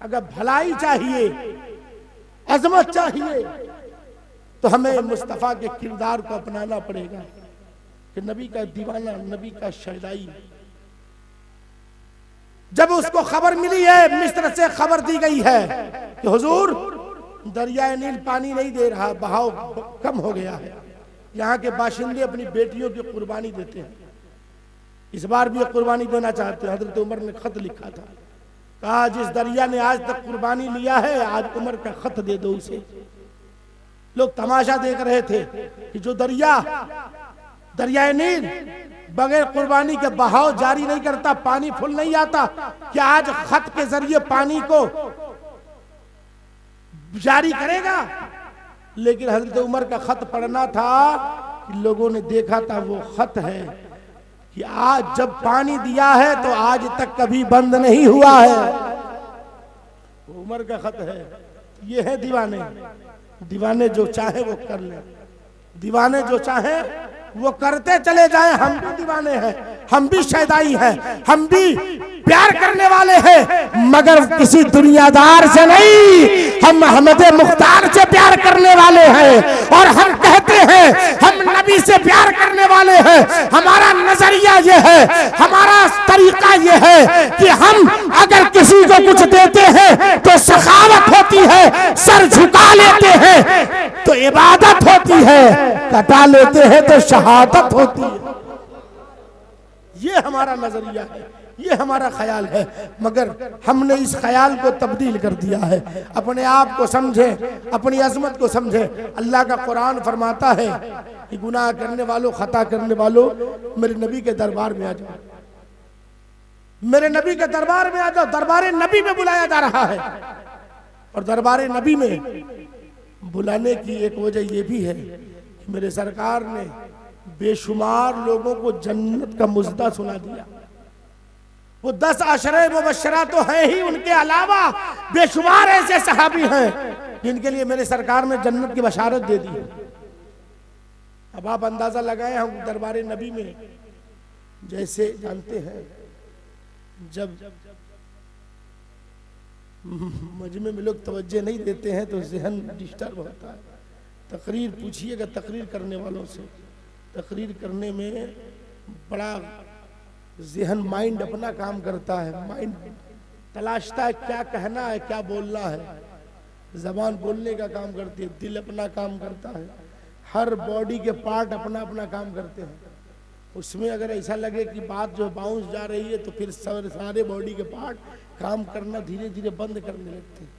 अगर भलाई चाहिए, अजमत चाहिए, तो हमें मुस्तफा के किरदार को अपनाना पड़ेगा कि नबी का दीवाना, नबी का शहदाई। जब उसको खबर मिली है, मिस्र से खबर दी गई है कि हुजूर दरियाए नील पानी नहीं दे रहा, बहाव कम हो गया है, यहाँ के बाशिंदे अपनी बेटियों की कुर्बानी देते हैं, इस बार भी कुर्बानी देना चाहते हैं। हजरत उमर ने खत लिखा था, कहा जिस दरिया ने आज तक कुर्बानी लिया है, आज उमर का खत दे दो उसे। लोग तमाशा देख रहे थे कि जो दरियाए नील बगैर कुर्बानी के बहाव जारी नहीं करता, पानी फुल नहीं आता, क्या आज खत के जरिए पानी को जारी करेगा? लेकिन हजरत उमर का खत पढ़ना था कि लोगों ने देखा था वो खत है कि आज जब पानी दिया है तो आज तक कभी बंद नहीं हुआ है। वो उमर का खत है। ये है दीवाने। दीवाने जो चाहे वो कर ले, दीवाने जो चाहे वो करते चले जाएं। हम भी दीवाने हैं, हम भी शैदाई हैं, हम भी प्यार करने वाले हैं, मगर किसी दुनियादार से नहीं, हम अहमद मुख्तार से प्यार करने वाले हैं। और हम कहते हैं हम नबी से प्यार करने वाले हैं। हमारा नजरिया ये है, हमारा तरीका ये है कि हम अगर किसी को कुछ देते हैं तो सखावत होती है, सर झुका लेते हैं तो इबादत होती है, कटा लेते हैं तो शहादत होती है। ये हमारा नजरिया है, ये हमारा ख्याल है, मगर हमने इस ख्याल को तब्दील कर दिया है। अपने आप को समझे, अपनी अजमत को समझे। अल्लाह का कुरान फरमाता है कि गुनाह करने वालों, खता करने वालों, मेरे नबी के दरबार में आ जाओ, मेरे नबी के दरबार में आ जाओ। दरबार नबी में बुलाया जा रहा है। और दरबार नबी में बुलाने की एक वजह यह भी है कि मेरे सरकार ने बेशुमार लोगों को जन्नत का मुजदा सुना दिया। वो 10 अशरे मुबश्शरा तो है ही, उनके अलावा बेशुमार ऐसे सहाबी हैं जिनके लिए मेरे सरकार ने जन्नत की बशारत दे दी। अब आप अंदाजा लगाएं, हम दरबार नबी में जैसे जानते हैं, जब मजमे में लोग तवज्जो नहीं देते हैं तो जहन डिस्टर्ब होता है। तकरीर पूछिएगा तकरीर करने वालों से, तकरीर करने में बड़ा जहन, माइंड अपना काम करता है, माइंड तलाशता है क्या कहना है, क्या बोलना है। जबान बोलने का काम करती है, दिल अपना काम करता है, हर बॉडी के पार्ट अपना अपना काम करते हैं। उसमें अगर ऐसा लगे कि बात जो बाउंस जा रही है तो फिर सारे बॉडी के पार्ट काम करना धीरे धीरे बंद करने लगते हैं,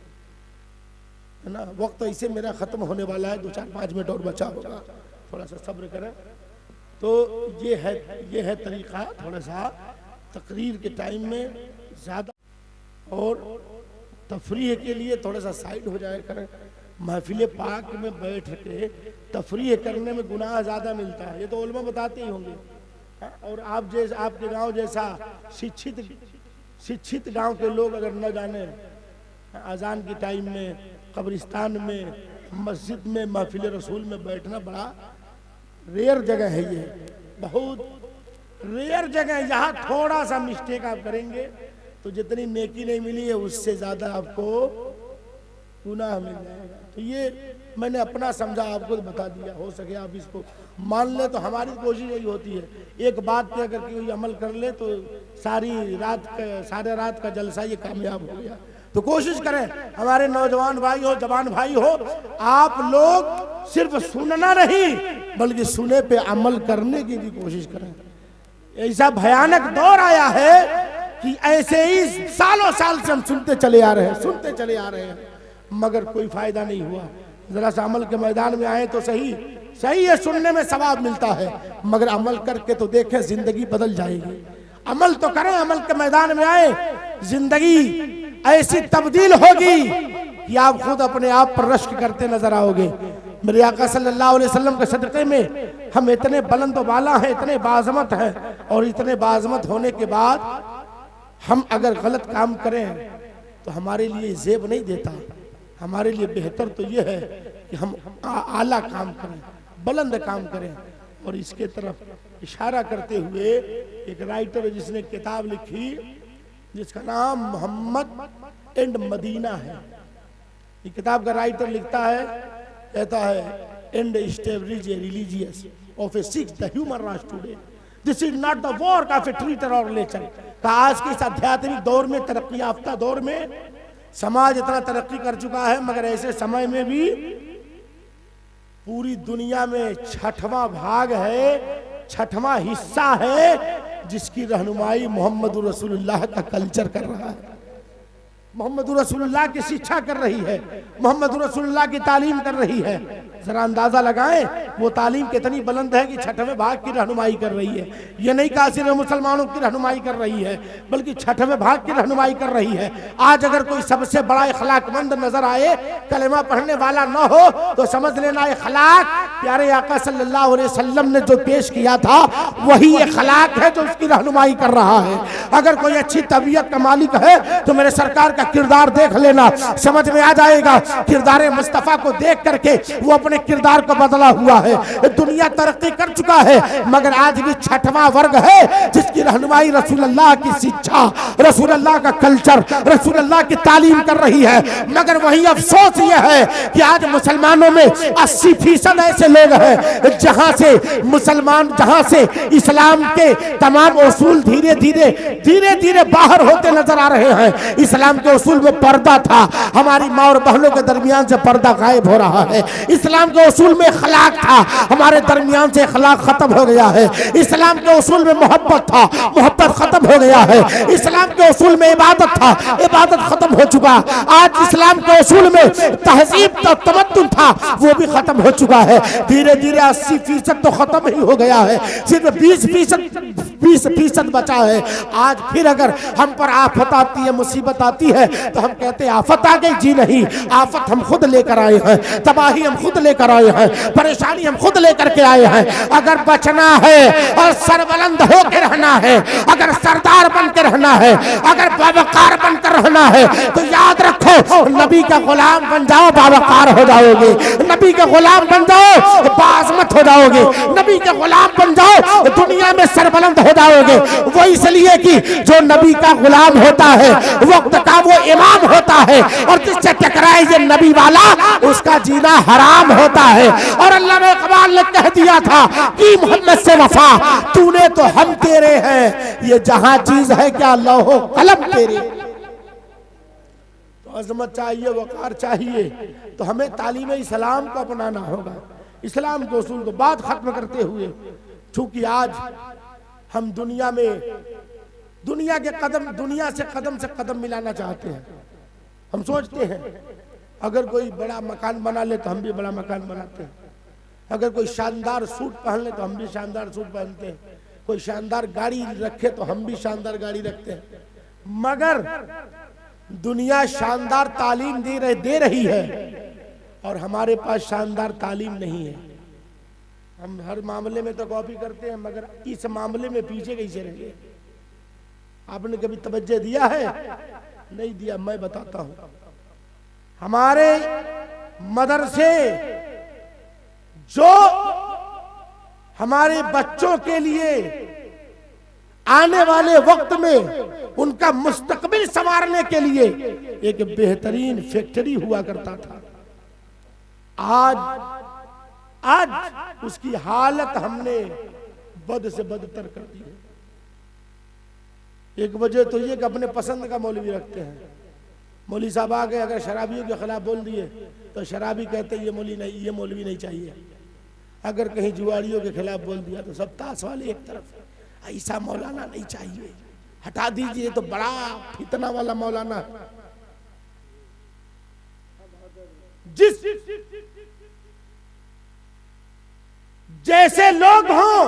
है ना। वक्त ऐसे मेरा खत्म होने वाला है, 2-4-5 मिनट और बचा होगा, थोड़ा सा सब्र करें। तो ये है तरीका। थोड़ा सा तकरीर के टाइम में ज़्यादा और तफरीह के लिए थोड़ा सा साइड हो जाए करें। महफिल पाक में बैठ के तफरीह करने में गुनाह ज़्यादा मिलता है, ये तो उलमा बताते ही होंगे। और आप जैसे, आपके गांव जैसा शिक्षित गांव के लोग अगर न जाने, अजान के टाइम में कब्रिस्तान में, मस्जिद में, महफिल रसूल में बैठना बड़ा रेयर जगह है। ये बहुत रेयर जगह है। यहाँ थोड़ा सा मिस्टेक आप करेंगे तो जितनी नेकी नहीं मिली है उससे ज्यादा आपको गुनाह मिल जाएगा। तो ये मैंने अपना समझा, आपको बता दिया। हो सके आप इसको मान ले तो हमारी कोशिश यही होती है, एक बात पे अगर कोई अमल कर ले तो सारे रात का जलसा ये कामयाब हो गया। तो कोशिश करें, हमारे नौजवान भाई हो, जवान भाई हो, आप लोग सिर्फ सुनना नहीं बल्कि सुने पे अमल करने की भी कोशिश करें। ऐसा भयानक दौर आया है कि ऐसे ही सालों साल से हम सुनते चले आ रहे हैं मगर कोई फायदा नहीं हुआ। जरा सा अमल के मैदान में आए तो सही है, सुनने में सवाब मिलता है, मगर अमल करके तो देखें, जिंदगी बदल जाएगी। अमल तो करें, अमल के मैदान में आए, जिंदगी ऐसी तब्दील होगी कि आप खुद अपने आप पर रश्क करते नजर आओगे। मेरे आका सल्लल्लाहु अलैहि वसल्लम के सदक़े में हम इतने बुलंद वाला हैं, इतने बाज़मत हैं, और इतने बाज़मत होने के बाद हम अगर गलत काम करें तो हमारे लिए जेब नहीं देता। हमारे लिए बेहतर तो ये है कि हम आला काम करें, बुलंद काम करें। और इसके तरफ इशारा करते हुए एक राइटर है जिसने किताब लिखी जिसका नाम मोहम्मद एंड मदीना है। ये किताब का राइटर लिखता है, कहता है, and establish a religious of A six the human rights today, this is not the work of A Twitter और लेक्चर। आज के इस आध्यात्मिक दौर में, तरक्की याफ्ता दौर में, समाज इतना तरक्की कर चुका है, मगर ऐसे समय में भी पूरी दुनिया में छठवां भाग है, छठवां हिस्सा है जिसकी रहनुमाई मोहम्मद रसूलुल्लाह का कल्चर कर रहा है, मोहम्मद रसूलुल्लाह की शिक्षा कर रही है, मोहम्मद रसूलुल्लाह की तालीम कर रही है। जरा अंदाजा लगाएं वो तालीम कितनी बुलंद है कि छठवें भाग की रहनुमाई कर रही है। ये नहीं कहा सिर्फ मुसलमानों की रहनुमाई कर रही है, बल्कि छठवें भाग की रहनुमाई कर रही है। आज अगर कोई सबसे बड़ा इखलाकमंद नजर आए, कलेमा पढ़ने वाला न हो, तो समझ लेना इखलाक प्यारे आका सल्लल्लाहु अलैहि वसल्लम ने जो पेश किया था वही इखलाक है जो उसकी रहनुमाई कर रहा है। अगर कोई अच्छी तबीयत का मालिक है तो मेरे सरकार का किरदार देख लेना, समझ में आ जाएगा। किरदार मुस्तफा को देख करके वो अपने किरदार को बदला हुआ है। दुनिया तरक्की कर चुका है, मगर आज भी छठवां वर्ग है जिसकी रहनुमाई रसूलुल्लाह की शिक्षा, रसूलुल्लाह का कल्चर, रसूलुल्लाह की तालीम कर रही है। मगर वही अफसोस ये है कि आज मुसलमानों में 80% ऐसे लोग हैं जहां से इस्लाम के तमाम उसूल धीरे धीरे बाहर होते नजर आ रहे हैं। इस्लाम के उसूल में पर्दा था, हमारी माँ और बहनों के दरमियान से पर्दा गायब हो रहा है। इस्लाम के उसूल में अखलाक था, हमारे दरमियान से अखलाक खत्म हो गया है। इस्लाम के उसूल में मोहब्बत था, मोहब्बत खत्म हो गया है। इस्लाम के उसूल में इबादत था, इबादत खत्म हो चुका। आज इस्लाम के उसूल में तहजीब था, तमद्दुन था, वो भी खत्म हो चुका है। धीरे धीरे 80% तो खत्म ही हो गया है, सिर्फ 20% बचा है। आज फिर अगर हम पर आफत आती है, मुसीबत आती है, तो हम कहते हैं आफत आ गई। जी नहीं, आफत हम खुद लेकर आए हैं, तबाही हम खुद लेकर आए हैं, परेशानी हम खुद लेकर के आए हैं। अगर बचना है और सरबुलंद होकर रहना है, अगर सरदार बन के रहना है, अगर बावकार बनकर रहना है, तो याद रखो नबी का गुलाम बन जाओ, बावकार हो जाओगे। नबी के गुलाम बन जाओ, बाज़मत हो जाओगे। नबी के गुलाम बन जाओ, दुनिया में सरबुलंद हो जाओगे। वो इसलिए कि जो नबी का गुलाम होता है, वक्त का वो इमाम होता है, और जिससे टकराए ये नबी वाला, उसका जीना हराम होता है। और अल्लाह ने इकबाल ने कह दिया था कि मोहम्मद से वफा, तूने तो हम तेरे हैं, ये जहां चीज है क्या लौहो कलम तेरे। तो अजमत चाहिए, वकार चाहिए, तो हमें तालीम इस्लाम को अपनाना होगा, इस्लाम के उसूल को। बात खत्म करते हुए, चूंकि आज हम दुनिया से कदम मिलाना चाहते हैं। हम सोचते हैं अगर कोई बड़ा मकान बना ले तो हम भी बड़ा मकान बनाते हैं, अगर कोई शानदार सूट पहन ले तो हम भी शानदार सूट पहनते हैं, कोई शानदार गाड़ी रखे तो हम भी शानदार गाड़ी रखते हैं। मगर दुनिया शानदार तालीम दे रही है और हमारे पास शानदार तालीम नहीं है। हम हर मामले में तो कॉपी करते हैं, मगर इस मामले में पीछे कैसे रह गए? आपने कभी तवज्जो दिया है? नहीं दिया। मैं बताता हूं, हमारे मदरसे जो हमारे बच्चों के लिए आने वाले वक्त में उनका मुस्तकबिल संवारने के लिए एक बेहतरीन फैक्ट्री हुआ करता था। आज आज उसकी हालत हमने बद से बदतर कर दी है। एक वजह तो ये कि अपने पसंद का मौलवी रखते हैं। मौलवी साहब आ गए, अगर शराबियों के खिलाफ बोल दिए तो शराबी कहते ये मौलवी नहीं, ये मौलवी नहीं चाहिए। अगर कहीं जुआरियों के खिलाफ बोल दिया तो सब ताश वाले एक तरफ, ऐसा मौलाना नहीं चाहिए, हटा दीजिए, तो बड़ा फितना वाला मौलाना है। जिस जैसे लोग हों,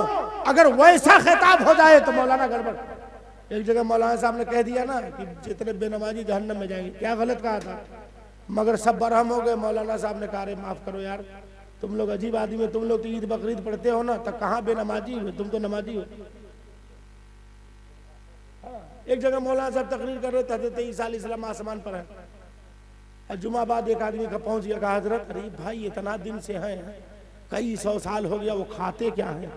अगर वैसा खिताब हो जाए तो मौलाना गड़बड़। एक जगह मौलाना साहब ने कह दिया ना कि जितने बेनमाजी जहन्नम में जाएंगे। क्या गलत कहा था, मगर सब बरहम हो गए। मौलाना साहब ने कहा रे माफ करो यार, तुम लोग अजीब आदमी हो, तुम लोग तो ईद बकरीद पढ़ते हो ना, तो कहाँ बेनमाजी हो, तुम तो नमाजी हो। एक जगह मौलाना साहब तकरीर कर रहे थे, हज़रत ईसा अलैहिस्सलाम आसमान पर है। जुमा बाद एक आदमी का पहुंच गया, कहा हजरत अरे भाई इतना दिन से हैं, कई 100 साल हो गया, वो खाते क्या है?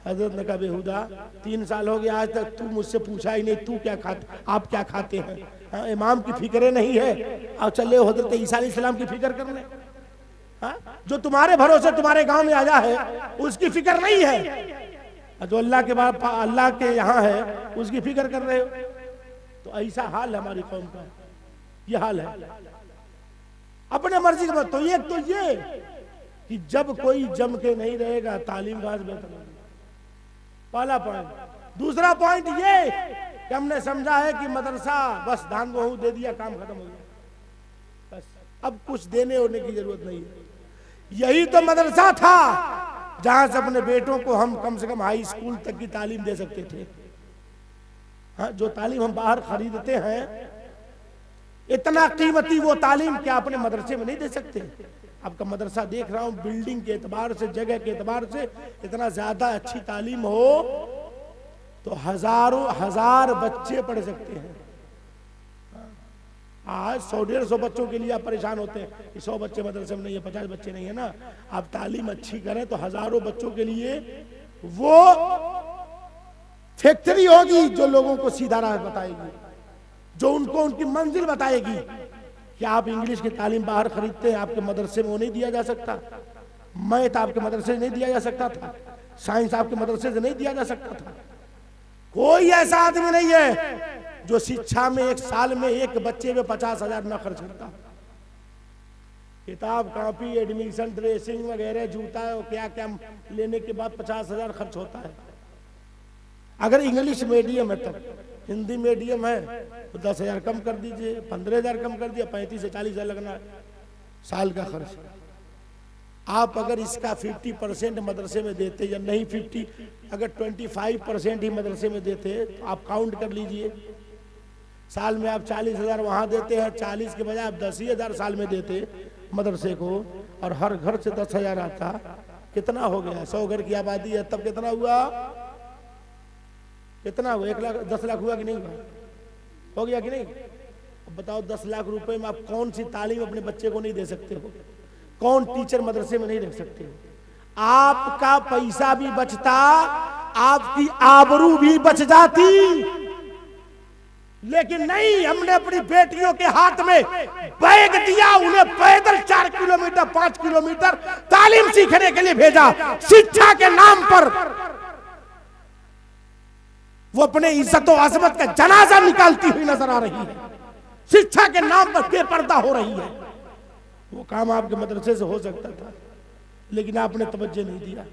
हजरत ने कहा बेहुदा, 3 साल हो गया आज तक तू मुझसे पूछा ही नहीं, तू क्या खाते, आप क्या खाते हैं? हाँ, इमाम की फिक्र नहीं है, और चले हजरत ईसा अलैहिस्सलाम की फिक्र करने। हाँ, जो तुम्हारे भरोसे तुम्हारे गांव में आया है उसकी फिक्र नहीं है, जो अल्लाह के बाद अल्लाह के यहाँ है उसकी फिक्र कर रहे हो। तो ऐसा हाल है हमारी कौम का, ये हाल है अपने मर्जी का। तो एक तो ये कि जब कोई जम के नहीं रहेगा तालीम कहां से बेहतर होगी, पहला पॉइंट। दूसरा पॉइंट ये कि हमने समझा है कि मदरसा बस धान गेहूं दे दिया, काम खत्म हो गया, बस अब कुछ देने होने की जरूरत नहीं है। यही तो मदरसा था जहां से अपने बेटों को हम कम से कम हाई स्कूल तक की तालीम दे सकते थे। हाँ, जो तालीम हम बाहर खरीदते हैं, इतना कीमती वो तालीम क्या अपने मदरसे में नहीं दे सकते? आपका मदरसा देख रहा हूं, बिल्डिंग के एतबार से, जगह के एतबार से इतना ज्यादा अच्छी तालीम हो तो हजारों हजार बच्चे पढ़ सकते हैं। आज 100-150 बच्चों के लिए आप परेशान होते हैं कि 100 बच्चे मदरसे में नहीं है, 50 बच्चे नहीं है ना। आप तालीम अच्छी करें तो हजारों बच्चों के लिए वो फैक्ट्री होगी जो लोगों को सीधा राह बताएगी, जो उनको उनकी मंजिल बताएगी। क्या आप इंग्लिश की तालीम बाहर खरीदते हैं, आपके मदरसे में वो नहीं दिया जा सकता? मैथ आपके मदरसे से नहीं दिया जा सकता था? साइंस आपके मदरसे से नहीं दिया जा सकता था? कोई ऐसा आदमी नहीं है जो शिक्षा में एक साल में एक बच्चे में 50,000 न खर्च करता। किताब कॉपी एडमिशन ड्रेसिंग वगैरह जूता क्या क्या लेने के बाद 50,000 खर्च होता है। अगर इंग्लिश मीडियम है तब, हिंदी मीडियम है तो 10,000 कम कर दीजिए, 15,000 कम कर दिया, 35 से 40,000 लगना है साल का खर्च। आप अगर इसका 50% मदरसे में देते या नहीं 50, अगर 25% ही मदरसे में देते तो आप काउंट कर लीजिए, साल में आप 40,000 वहां देते हैं, 40 के बजाय आप 10,000 साल में देते मदरसे को, और हर घर से 10,000 आता, कितना हो गया? 100 घर की आबादी है, तब कितना हुआ? कितना हुआ? 1 लाख 10 लाख हुआ कि नहीं हुआ? हो गया कि नहीं? अब बताओ 10 लाख रुपए में आप कौन सी तालीम अपने बच्चे को नहीं दे सकते हो? कौन टीचर मदरसे में नहीं रख सकते हो? आपका पैसा भी बचता, आपकी आबरू भी बच जाती, लेकिन नहीं, हमने अपनी बेटियों के हाथ में बैग दिया, उन्हें पैदल 4 किलोमीटर 5 किलोमीटर तालीम सीखने के लिए भेजा। शिक्षा के नाम पर वो अपने इज्जत और अजमत का जनाजा निकालती हुई नजर आ रही है, शिक्षा के नाम पर बेपर्दा हो रही है। वो काम आपके मदरसे से हो सकता था, लेकिन आपने तवज्जो नहीं दिया।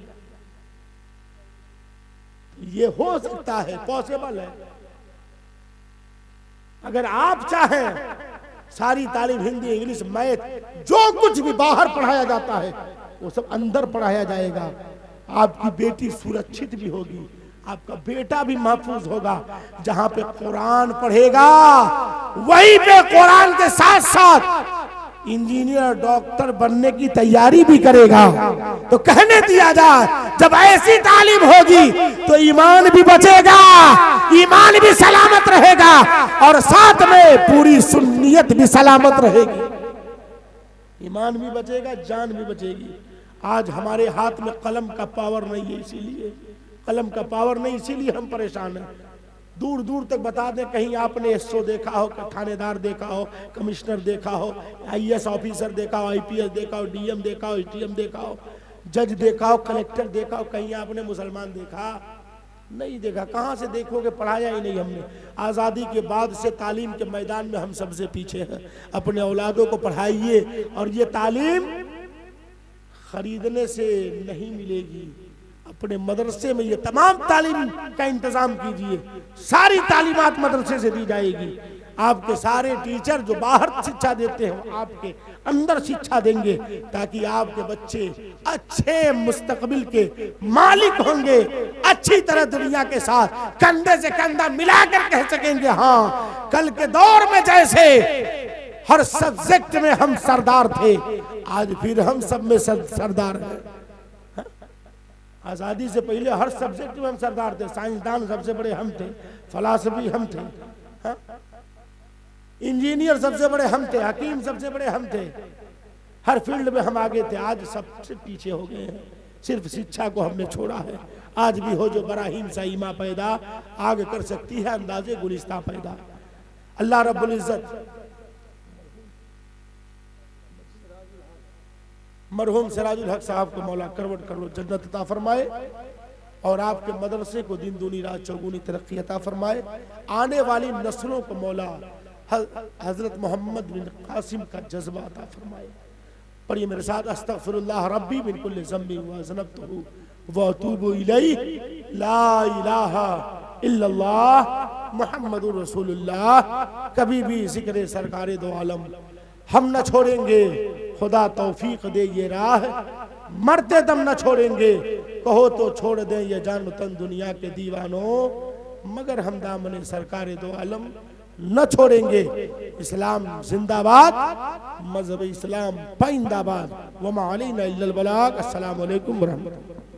ये हो सकता है, पॉसिबल है। अगर आप चाहें, सारी तालीम हिंदी इंग्लिश मैथ जो कुछ भी बाहर पढ़ाया जाता है वो सब अंदर पढ़ाया जाएगा। आपकी बेटी सुरक्षित भी होगी, आपका बेटा भी महफूज होगा। जहां पे कुरान पढ़ेगा वहीं पे कुरान के साथ साथ इंजीनियर डॉक्टर बनने की तैयारी भी करेगा। तो कहने दिया जाए, जब ऐसी तालीम होगी तो ईमान भी बचेगा, ईमान भी सलामत रहेगा, और साथ में पूरी सुन्नियत भी सलामत रहेगी। ईमान भी बचेगा, जान भी बचेगी। आज हमारे हाथ में कलम का पावर नहीं है, इसीलिए कलम का पावर नहीं, इसीलिए हम परेशान हैं। दूर दूर तक बता दें, कहीं आपने एसओ देखा हो, थानेदार देखा हो, कमिश्नर देखा हो, आईएएस ऑफिसर देखा हो, आईपीएस देखा हो, डीएम देखा हो, एसडीएम देखा हो, जज देखा हो, कलेक्टर देखा हो, कहीं आपने मुसलमान देखा? नहीं देखा। कहाँ से देखोगे, पढ़ाया ही नहीं हमने। आज़ादी के बाद से तालीम के मैदान में हम सबसे पीछे हैं। अपने औलादों को पढ़ाइए, और ये तालीम खरीदने से नहीं मिलेगी। अपने मदरसे में ये तमाम तालीम का इंतजाम कीजिए, सारी तालीमात मदरसे से दी जाएगी। आपके सारे टीचर जो बाहर शिक्षा देते हैं आपके अंदर शिक्षा देंगे, ताकि आपके बच्चे अच्छे मुस्तकबिल के मालिक होंगे, अच्छी तरह दुनिया के साथ कंधे से कंधा मिलाकर कह सकेंगे, हाँ कल के दौर में जैसे हर सब्जेक्ट में हम सरदार थे, आज फिर हम सब में सरदार हैं। आजादी से पहले हर सब्जेक्ट में हम सरदार थे। साइंसदान सबसे बड़े हम थे, फिलॉसफी हम थे, इंजीनियर सबसे बड़े हम थे, हकीम सबसे बड़े हम थे, हर फील्ड में हम आगे थे। आज सबसे पीछे हो गए हैं, सिर्फ शिक्षा को हमने छोड़ा है। आज भी हो जो बराहीम सा ईमा पैदा, आग कर सकती है अंदाजे गुलिस्तां पैदा। अल्लाह रब्बुल इज्जत मरहूम सिराजुल हक साहब को मौला करवट करो जन्नत अता फरमाए, और आपके मदरसे को दिन दूनी रात चौगुनी तरक्की अता फरमाए। आने वाली नस्लों को मौला हजरत मोहम्मद बिन कासिम का जज्बा अता फरमाए। पढ़िए मेरे साथ, अस्तगफिरुल्लाह रब्बी मिन कुल्लि ज़म्बि व ज़नबतहु व अतूबु इलैहि, ला इलाहा इल्लल्लाह मुहम्मदुर रसूलुल्लाह। कभी भी जिक्र सरकारे दो आलम हम न छोड़ेंगे, खुदा तौफीक दे ये राह, मरते दम न छोड़ेंगे, कहो तो छोड़ दें ये जान तन दुनिया के दीवानों, मगर हम दामने सरकारे दो आलम न छोड़ेंगे। इस्लाम जिंदाबाद, मजहब इस्लाम पाइंदाबाद। वमा अलैना इल्लल बलाग। अस्सलामु अलैकुम व रहमतुल्लाह।